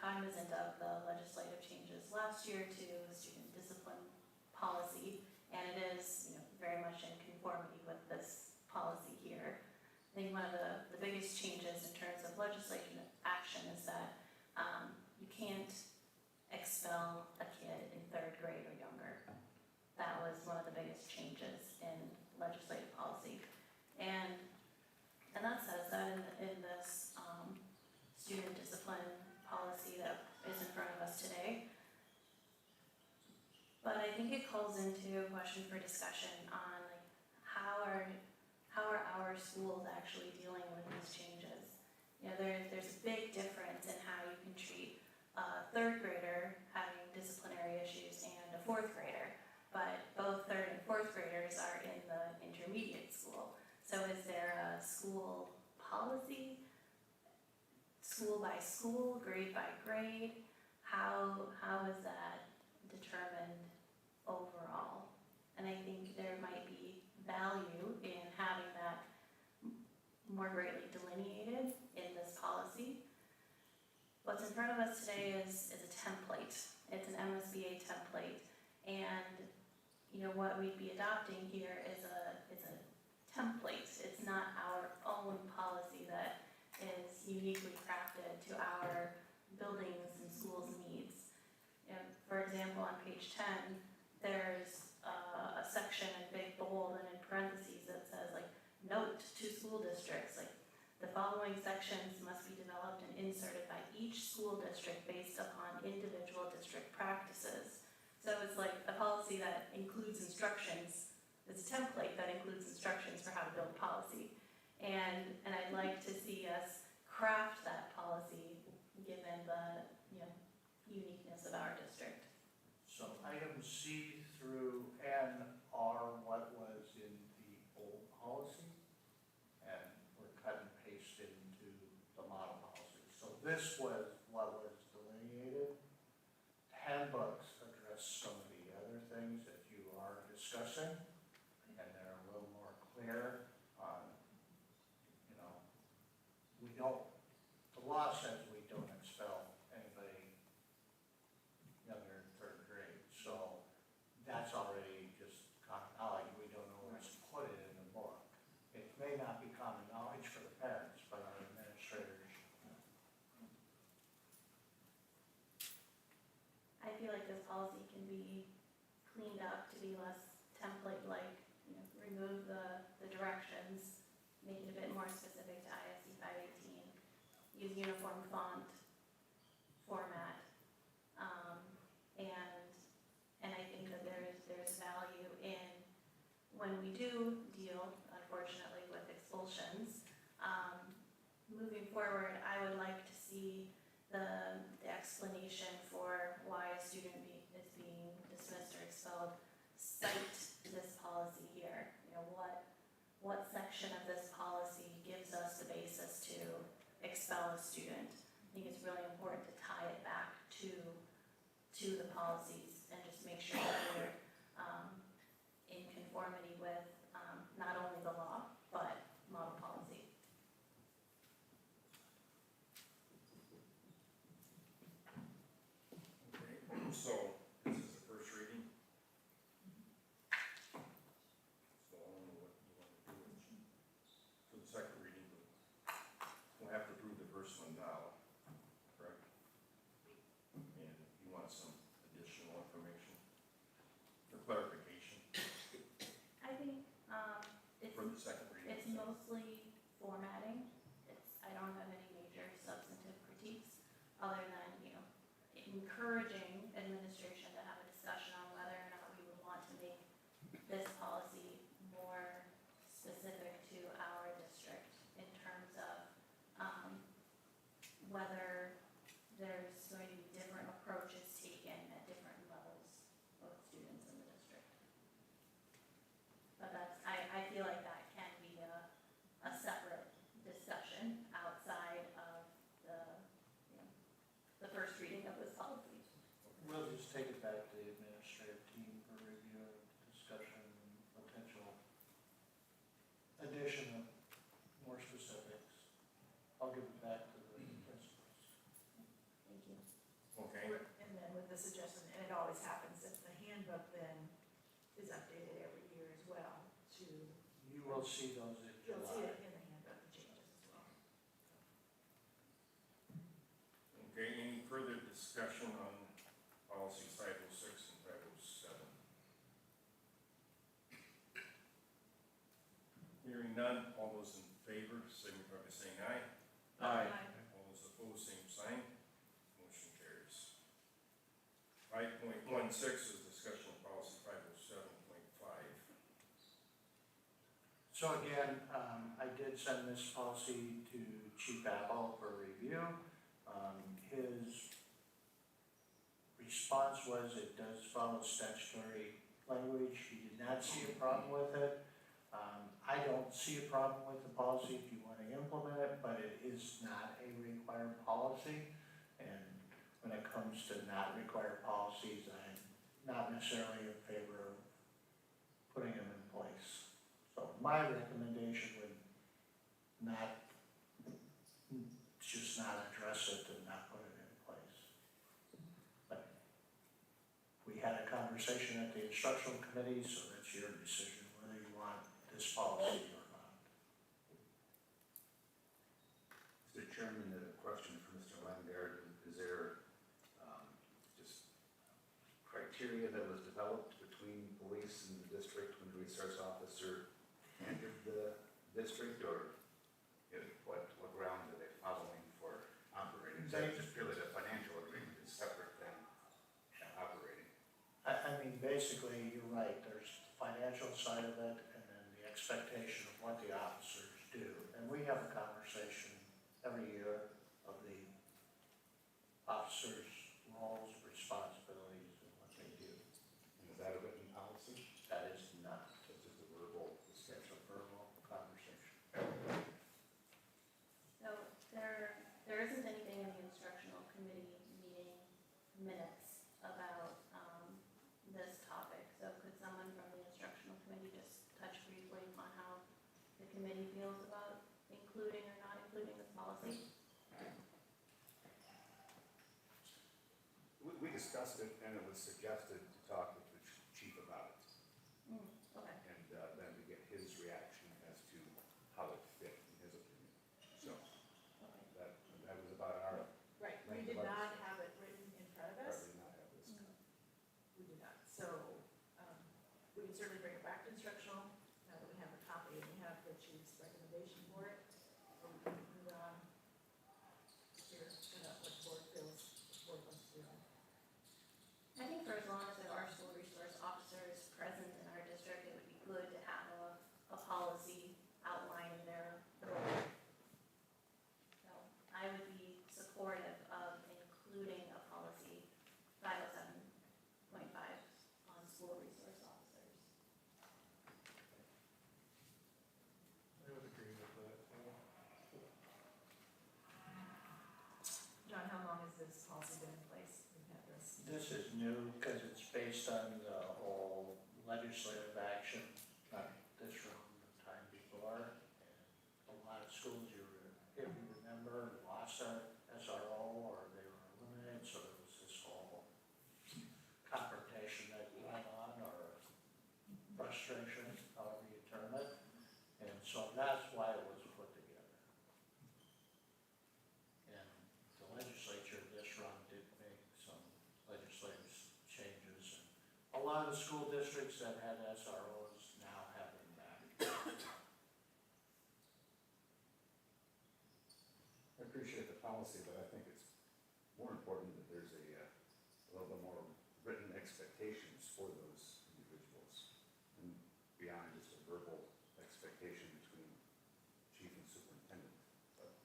cognizant of the legislative changes last year to student discipline policy, and it is, very much in conformity with this policy here. I think one of the biggest changes in terms of legislative action is that you can't expel a kid in 3rd grade or younger. That was one of the biggest changes in legislative policy. And that says that in this student discipline policy that is in front of us today. But I think it calls into a question for discussion on like how are our schools actually dealing with these changes? There's a big difference in how you can treat a 3rd grader having disciplinary issues and a 4th grader. But both 3rd and 4th graders are in the intermediate school. So is there a school policy, school by school, grade by grade? How is that determined overall? And I think there might be value in having that more greatly delineated in this policy. What's in front of us today is a template. It's an MSBA template. And what we'd be adopting here is a template. It's not our own policy that is uniquely crafted to our buildings and schools' needs. For example, on page 10, there's a section in big bold and in parentheses that says like, note to school districts, like the following sections must be developed and inserted by each school district based upon individual district practices. So it's like a policy that includes instructions. It's a template that includes instructions for how to build policy. And I'd like to see us craft that policy given the uniqueness of our district. So items C through N are what was in the old policy, and were cut and pasted into the model policy. So this was what was delineated. Handbooks address some of the other things that you are discussing, don't, the law says we don't expel anybody younger than third grade, so that's already just common knowledge, we don't always put it in the book. It may not be common knowledge for the parents, but our administrators. I feel like this policy can be cleaned up to be less template-like, remove the directions, make it a bit more specific to ISC 518, use uniform font format, and I think that there's value in, when we do deal, unfortunately, with expulsions, moving forward, I would like to see the explanation for why a student is being dismissed or expelled, cite this policy here. What section of this policy gives us the basis to expel a student? I think it's really important to tie it back to the policies and just make sure that we're in conformity with not only the law, but model policy. Okay, so this is the first reading. So I don't know what you want to do for the second reading, but we'll have to approve the first one now, correct? And you want some additional information or clarification I think for the second reading? it's mostly formatting. I don't have any major substantive critiques, other than, encouraging administration to have a discussion on whether or not we would want to make this policy more specific to our district in terms of whether there's going to be different approaches taken at different levels of students in the district. But I feel like that can be a separate discussion outside of the first reading of this policy. We'll just take it back to the administrative team for review and discussion and potential addition of more specifics. I'll give it back to the principals. Thank you. Okay, And then with the suggestion, and it always happens, if the handbook then is updated every year as well to, You will see those in you'll see July. it in the handbook, the changes as well. okay, any further discussion on policies 506 and 507? Hearing none, all those in favor, signify by saying aye. Aye. All those opposed, same sign. Motion carries. 5.16 is discussion of policy 507.5. So again, I did send this policy to Chief Apple for review. His response was it does follow statutory language. He did not see a problem with it. I don't see a problem with the policy if you want to implement it, but it is not a required policy. And when it comes to not required policies, I'm not necessarily in favor of putting them in place. So my recommendation would not, just not address it and not put it in place. But we had a conversation at the instructional committee, so that's your decision whether you want this policy or not. Mr. Chairman, a question for Mr. Langard. Is there just criteria that was developed between police and the district when the resource officer entered the district, or what grounds are they following for operating? Is that just purely the financial agreement is separate than operating? I mean, basically, you're right, there's the financial side of it and then the expectation of what the officers do. And we have a conversation every year of the officers' roles, responsibilities, and what they do. And is that a written policy? That is not It's just a verbal discussion? a verbal conversation. So there isn't anything in the instructional committee meeting minutes about this topic. So could someone from the instructional committee just touch briefly on how the committee feels about including or not including this policy? discussed it, and it was suggested to talk with the chief about it, Okay. and then to get his reaction as to how it fit in his opinion. So Okay. that was about our, Right, we Thank did you. not have it written in front of us. probably not have this. We do not, so, we can certainly bring it back to instructional, now that we have a copy and we have the chief's recommendation for it. Or we can move on here, find out what the board feels, what the board wants to do. I think for as long as there are school resource officers present in our district, it would be good to have a policy outlining their role. So I would be supportive of including a policy 507.5 on school resource officers. I would agree with that, John, how long has this policy been in place? We've had this. This is new because it's based on the whole legislative action, not this room, the time before. And a lot of schools, if you remember, lost their SRO or they were eliminated, so there was this whole confrontation that went on or frustration, however you term it. And so that's why it was put together. And the legislature this run did make some legislative changes. And a lot of the school districts that had SROs now have them back. I appreciate the policy, but I think it's more important that there's a little bit more written expectations for those individuals, and beyond just a verbal expectation between chief and superintendent. But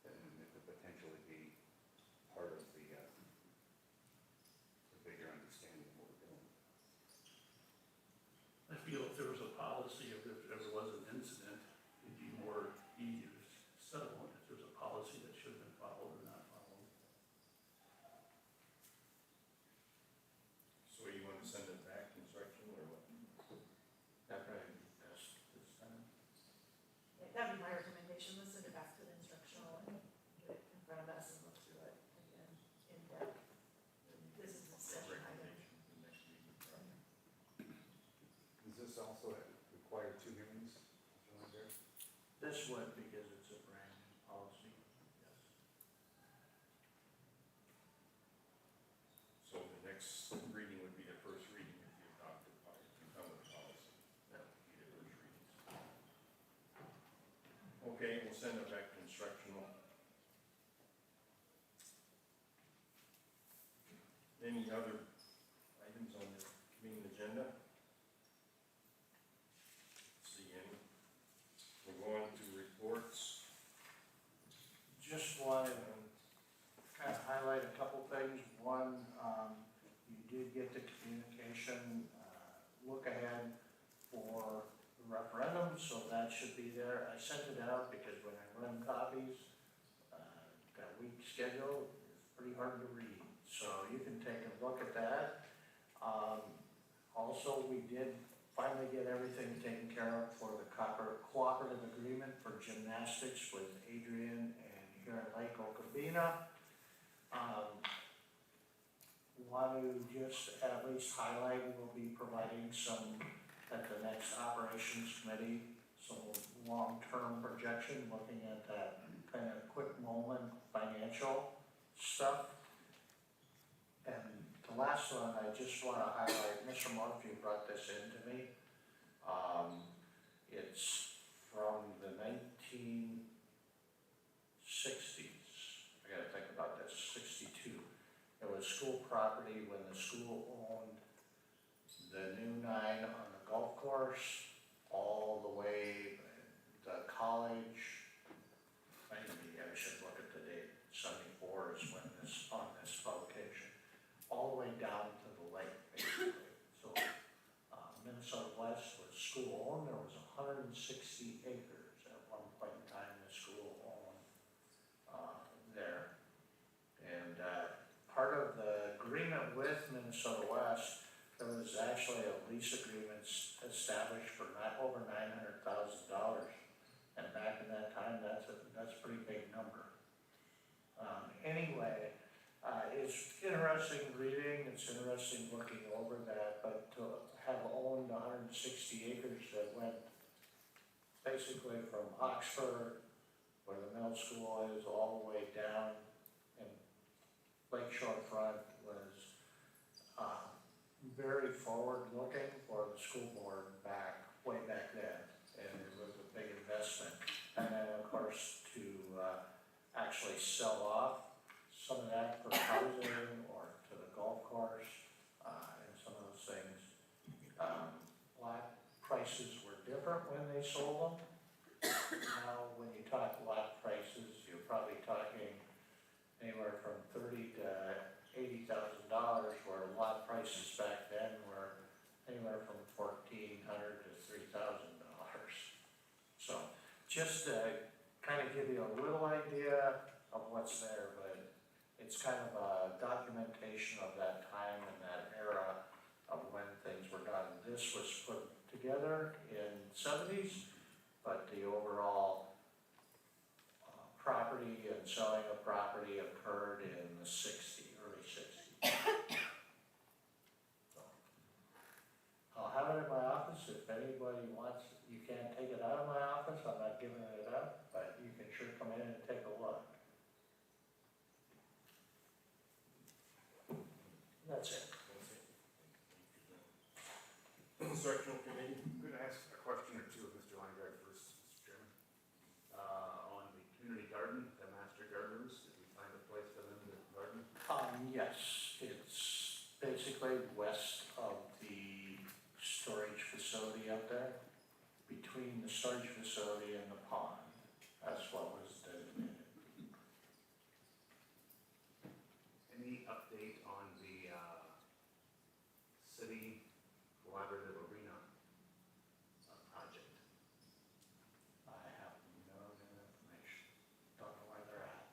and it could potentially be part of the bigger understanding of what we're doing. I feel if there was a policy, if there ever was an incident, it'd be more easier to settle it if there's a policy that should have been followed or not followed. So you want to send it back to instructional or what? That probably be best this time. Yeah, that'd be my recommendation, let's send it back to the instructional and get it in front of us and look through it again in depth. This is a session item. Recommendation for next meeting, probably. Does this also require 2 hearings, Mr. Lambert? This would because it's a brand new policy, yes. So the next reading would be the first reading if you adopt the policy, if you come with the policy. That would be the first readings. Okay, we'll send it back to instructional. Any other items on the meeting agenda? See any? We'll go on to reports. Just wanted to kind of highlight a couple things. One, you did get the communication, look ahead for the referendum, so that should be there. I sent it out because when I run copies, that week schedule is pretty hard to read. So you can take a look at that. Also, we did finally get everything taken care of for the cooperative agreement for gymnastics with Adrian and here in Lake Okabena. Want to just at least highlight, we'll be providing some, at the next operations committee, some long-term projection, looking at that kind of quick moment financial stuff. And the last one, I just want to highlight, Mr. Murphy brought this in to me. It's from the 1960s. I gotta think about this, 62. It was school property when the school owned the new 9 on the golf course, all the way, the college. Maybe I should look at the date, 74 is when this, on this publication, all the way down to the lake, basically. So, Minnesota West was school owned, there was 160 acres at one point in time the school owned, there. And, part of the agreement with Minnesota West, there was actually a lease agreement established for over $900,000. And back in that time, that's a pretty big number. Anyway, It's interesting reading, it's interesting looking over that, but to have owned 160 acres that went basically from Oxford, where the middle school is, all the way down, and Lakeshore Front was very forward-looking for the school board way back then, and it was a big investment. And then, of course, to actually sell off some of that for housing or to the golf course, and some of those things. Lot prices were different when they sold them. Now, when you talk lot prices, you're probably talking anywhere from $30,000 to $80,000, where lot prices back then were anywhere from $1,400 to $3,000. So, just to kind of give you a little idea of what's there, but it's kind of a documentation of that time and that era of when things were done. This was put together in the 70s, but the overall property and selling of property occurred in the early 60s. So, I'll have it in my office if anybody wants. You can't take it out of my office, I'm not giving it up, but you can sure come in and take a look. That's it. Instructional committee, I'm gonna ask a question or two of Mr. Lineberg first, Mr. Chairman. On the community garden, the master gardeners, did we find a place for them to garden? Yes, it's basically west of the storage facility up there, between the storage facility and the pond. That's what was designated. Any update on the, city collaborative arena project? I have no new information, don't know where they're at.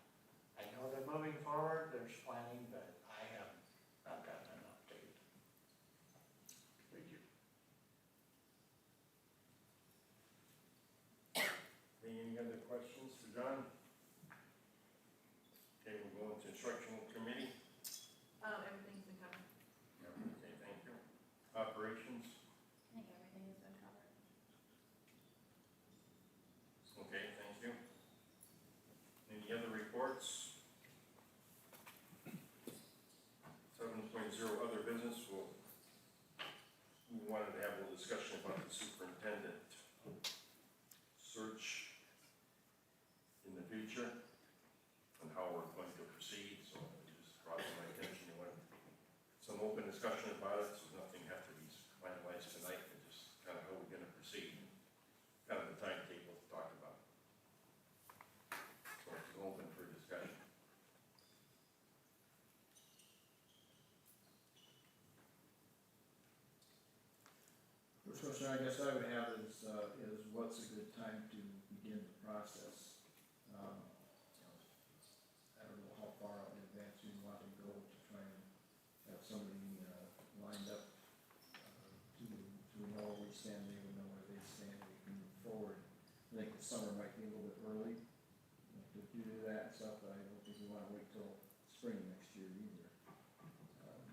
I know they're moving forward, there's planning, but I have not gotten an update. Thank you. any other questions for John? Okay, we'll go into instructional committee. Everything's been covered. Okay, thank you. Operations, I think everything has been covered. okay, thank you. Any other reports? 7.0 other business, we wanted to have a little discussion about the superintendent search in the future and how we're going to proceed, so it just brought to my attention, we want some open discussion about it, so nothing has to be finalized tonight, but just kind of how we're gonna proceed, kind of the timetable to talk about. So it's open for discussion. First question I guess I would have is what's a good time to begin the process? I don't know how far out in advance you want to go to try and have somebody lined up to know where we stand, they would know where they stand, we can move forward. I think the summer might be a little bit early to do that and stuff, but I don't think we want to wait till spring next year either.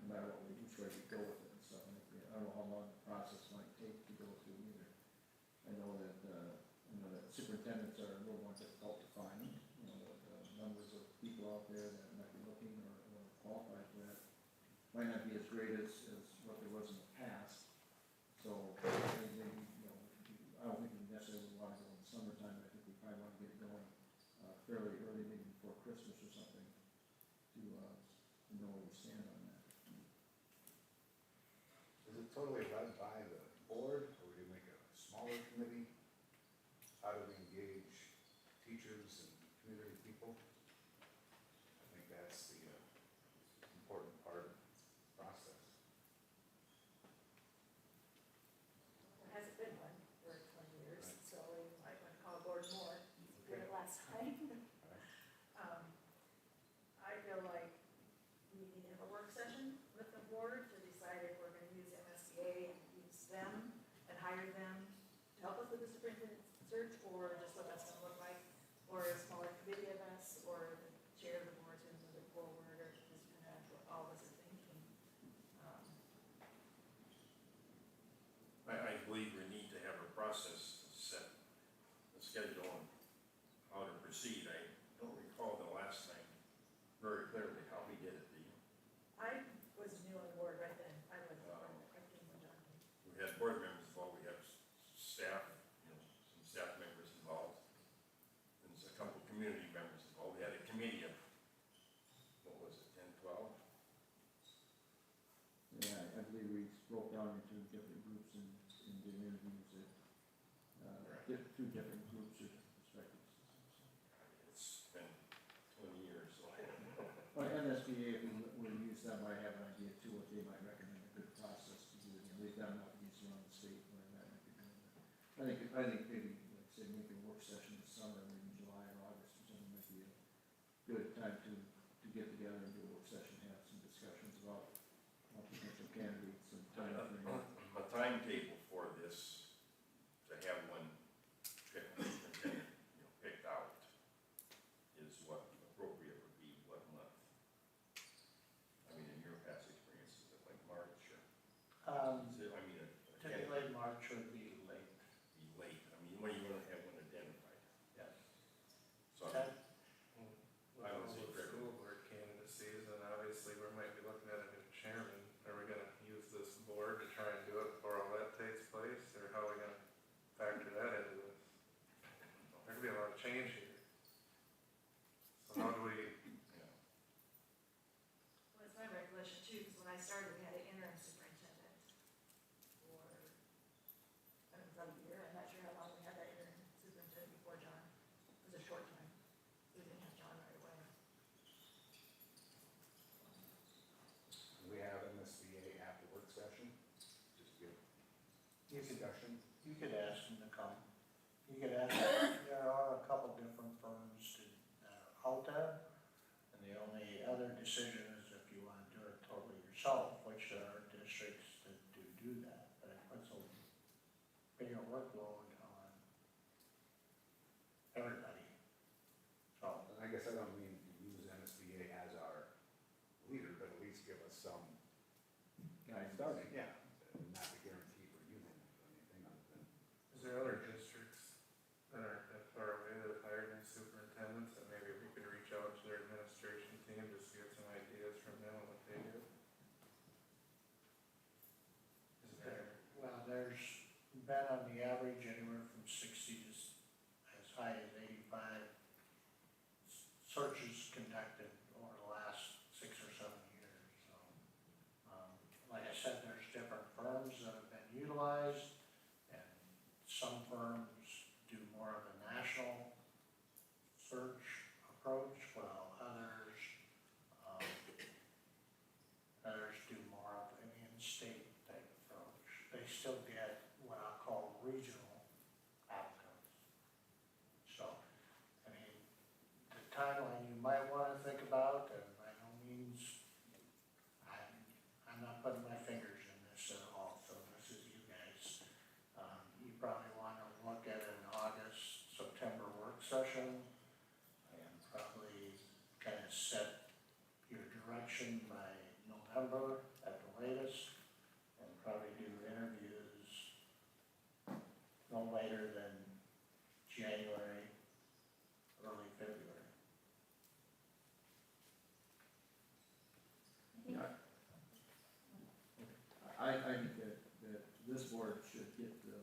No matter which way we go with it and stuff. I don't know how long the process might take to go through either. I know that superintendents are a little more difficult to find, the numbers of people out there that might be looking or qualified for that might not be as great as what there was in the past. So, maybe, I don't think we necessarily want to go in the summertime, I think we probably want to get it going fairly early, maybe before Christmas or something, to know where we stand on that. Is it totally led by the board, or do you make a smaller committee? How do we engage teachers and community people? I think that's the important part of the process. There hasn't been one for 20 years, so we might want to call board more, we did it last time. I feel like we need to have a work session with the board to decide if we're gonna use MSBA and use them and hire them to help us with the superintendent search, or just what that's gonna look like, or a smaller committee of us, or the chair of the board's gonna move it forward, or just two different groups or different perspectives. It's been 20 years, so. Well, MSBA, if we were to use them, might have an idea too, what they might recommend a good process to do. They've done enough of these around the state where that might be good. I think maybe, like I said, maybe a work session this summer, maybe July or August or something might be a good time to get together and do a work session, have some discussions about potential candidates and time frame. A timetable for this, to have one picked out, is what appropriate would be, what month? I mean, in your past experience, is it like March or, is it, I mean, Typically, March would be late. be late, I mean, when are you gonna have one identified? Yes. So, Ted? With I all would say the February. school board candidacies, and obviously we might be looking at a new chairman. Are we gonna use this board to try and do it before all that takes place, or how are we gonna factor that into this? There could be a lot of change here. So how do we, yeah. Well, it's my recollection too, because when I started, we had an interim superintendent for, I don't know, about a year. I'm not sure how long we had that interim superintendent before John. It was a short time. We didn't have John right away. We have MSBA after work session, just give You could, discussion. you could ask them to come. You could ask, there are a couple different firms that are out there, and the only other decision is if you wanna do it totally yourself, which there are districts that do that, but it puts a bigger workload on everybody. So, And I guess I don't mean to use MSBA as our leader, but at least give us some starting, yeah, not to guarantee for you anything other than. is there other districts that aren't that far away that have hired new superintendents, that maybe we could reach out to their administration team just to get some ideas from them on what they do? Is there? well, there's been on the average anywhere from 60 to as high as 85 searches conducted over the last 6 or 7 years, so. Like I said, there's different firms that have been utilized, and some firms do more of a national search approach, while others do more of an in-state type approach. They still get what I call regional applicants. So, I mean, the timeline you might wanna think about, and by no means, I'm not putting my fingers in this at all, so this is you guys. You probably wanna look at an August, September work session, and probably kind of set your direction by November at the latest, and probably do interviews no later than January, early February. I think that this board should get the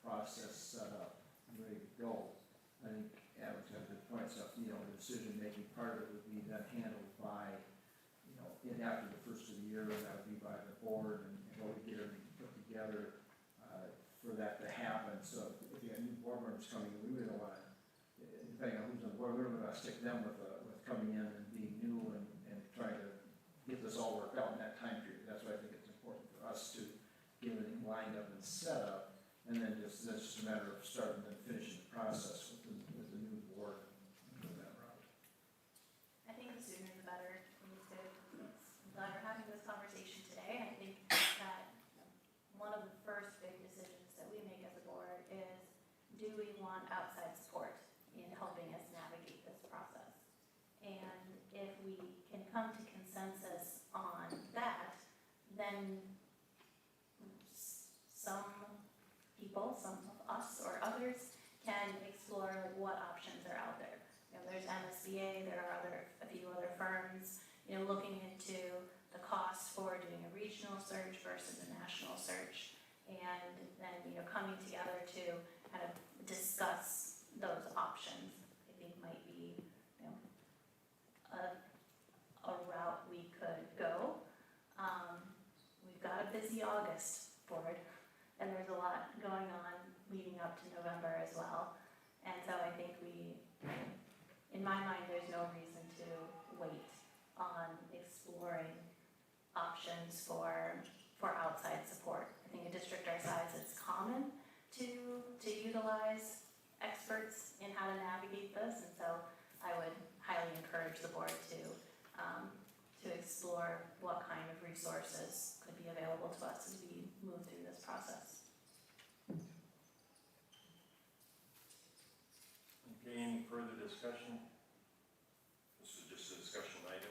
process set up, and ready to go. I think Adam's got good points up, the decision-making part of it would be then handled by, after the first of the year, that would be by the board, and what we get everything put together, for that to happen. So if you have new board members coming in, we really don't wanna, depending on who's on board, we don't wanna stick them with coming in and being new and trying to get this all worked out in that time period. That's why I think it's important for us to get everything lined up and set up, and then that's just a matter of starting and finishing the process with the new board and go that route. I think the sooner the better. I'm glad we're having this conversation today. I think that one of the first big decisions that we make as a board is, do we want outside support in helping us navigate this process? And if we can come to consensus on that, then some people, some of us or others, can explore what options are out there. There's MSBA, there are a few other firms, looking into the cost for doing a regional search versus a national search, and then, coming together to kind of discuss those options, I think might be, a route we could go. We've got a busy August board, and there's a lot going on leading up to November as well. And so I think in my mind, there's no reason to wait on exploring options for outside support. I think a district our size, it's common to utilize experts in how to navigate this, and so I would highly encourage the board to explore what kind of resources could be available to us as we move through this process. Okay, any further discussion? This is just a discussion item.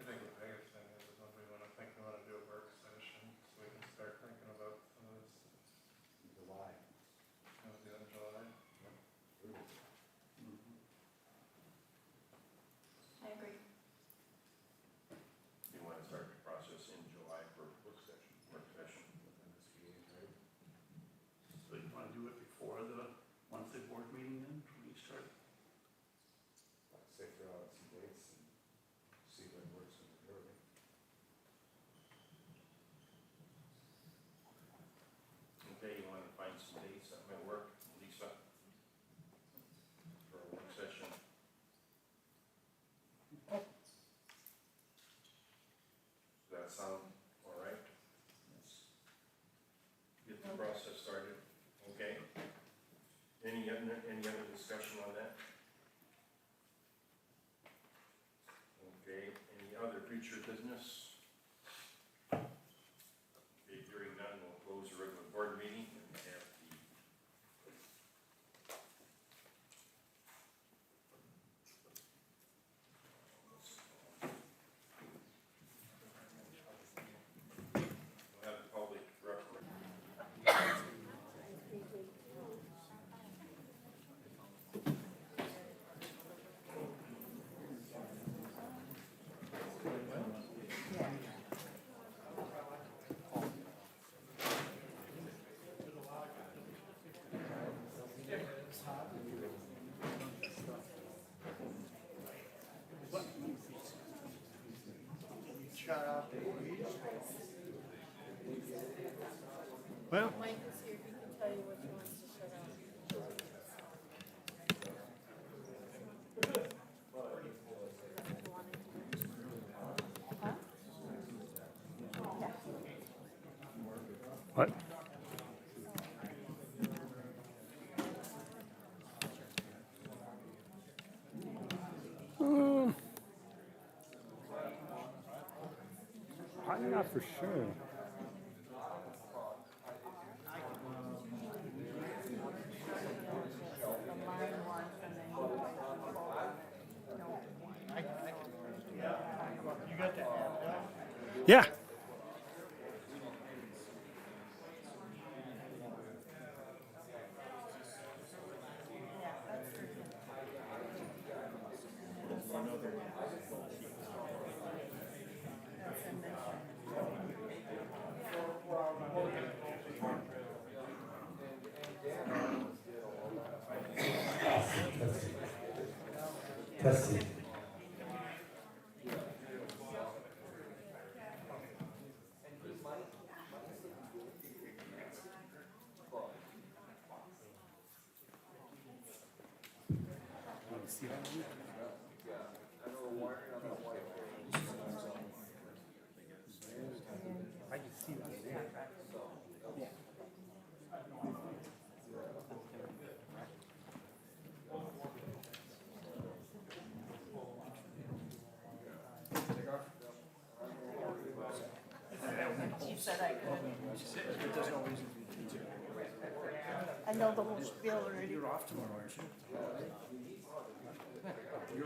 I think the biggest thing is when we wanna do a work session, so we can start thinking about some of this, July. we'll do it in July. I agree. You want to start the process in July for work session? So you wanna do it before the monthly board meeting then, when you start? Say throw out some dates and see what works in the early. Okay, you want to find some dates that might work, Lisa? For a work session? Does that sound all right? Get the process started, okay? Any other discussion on that? Okay, any other future business? Okay, hearing none, we'll close the regular board meeting and have we'll have the public reference. Shut off the heat. Well, Mike is here, he can tell you what he wants to shut off. what? I'm not for sure. You got the handout? Yeah. Testing. I can see that there. You said I could. There's no reason for you to teach it. I know the whole spiel already. You're off tomorrow, aren't you?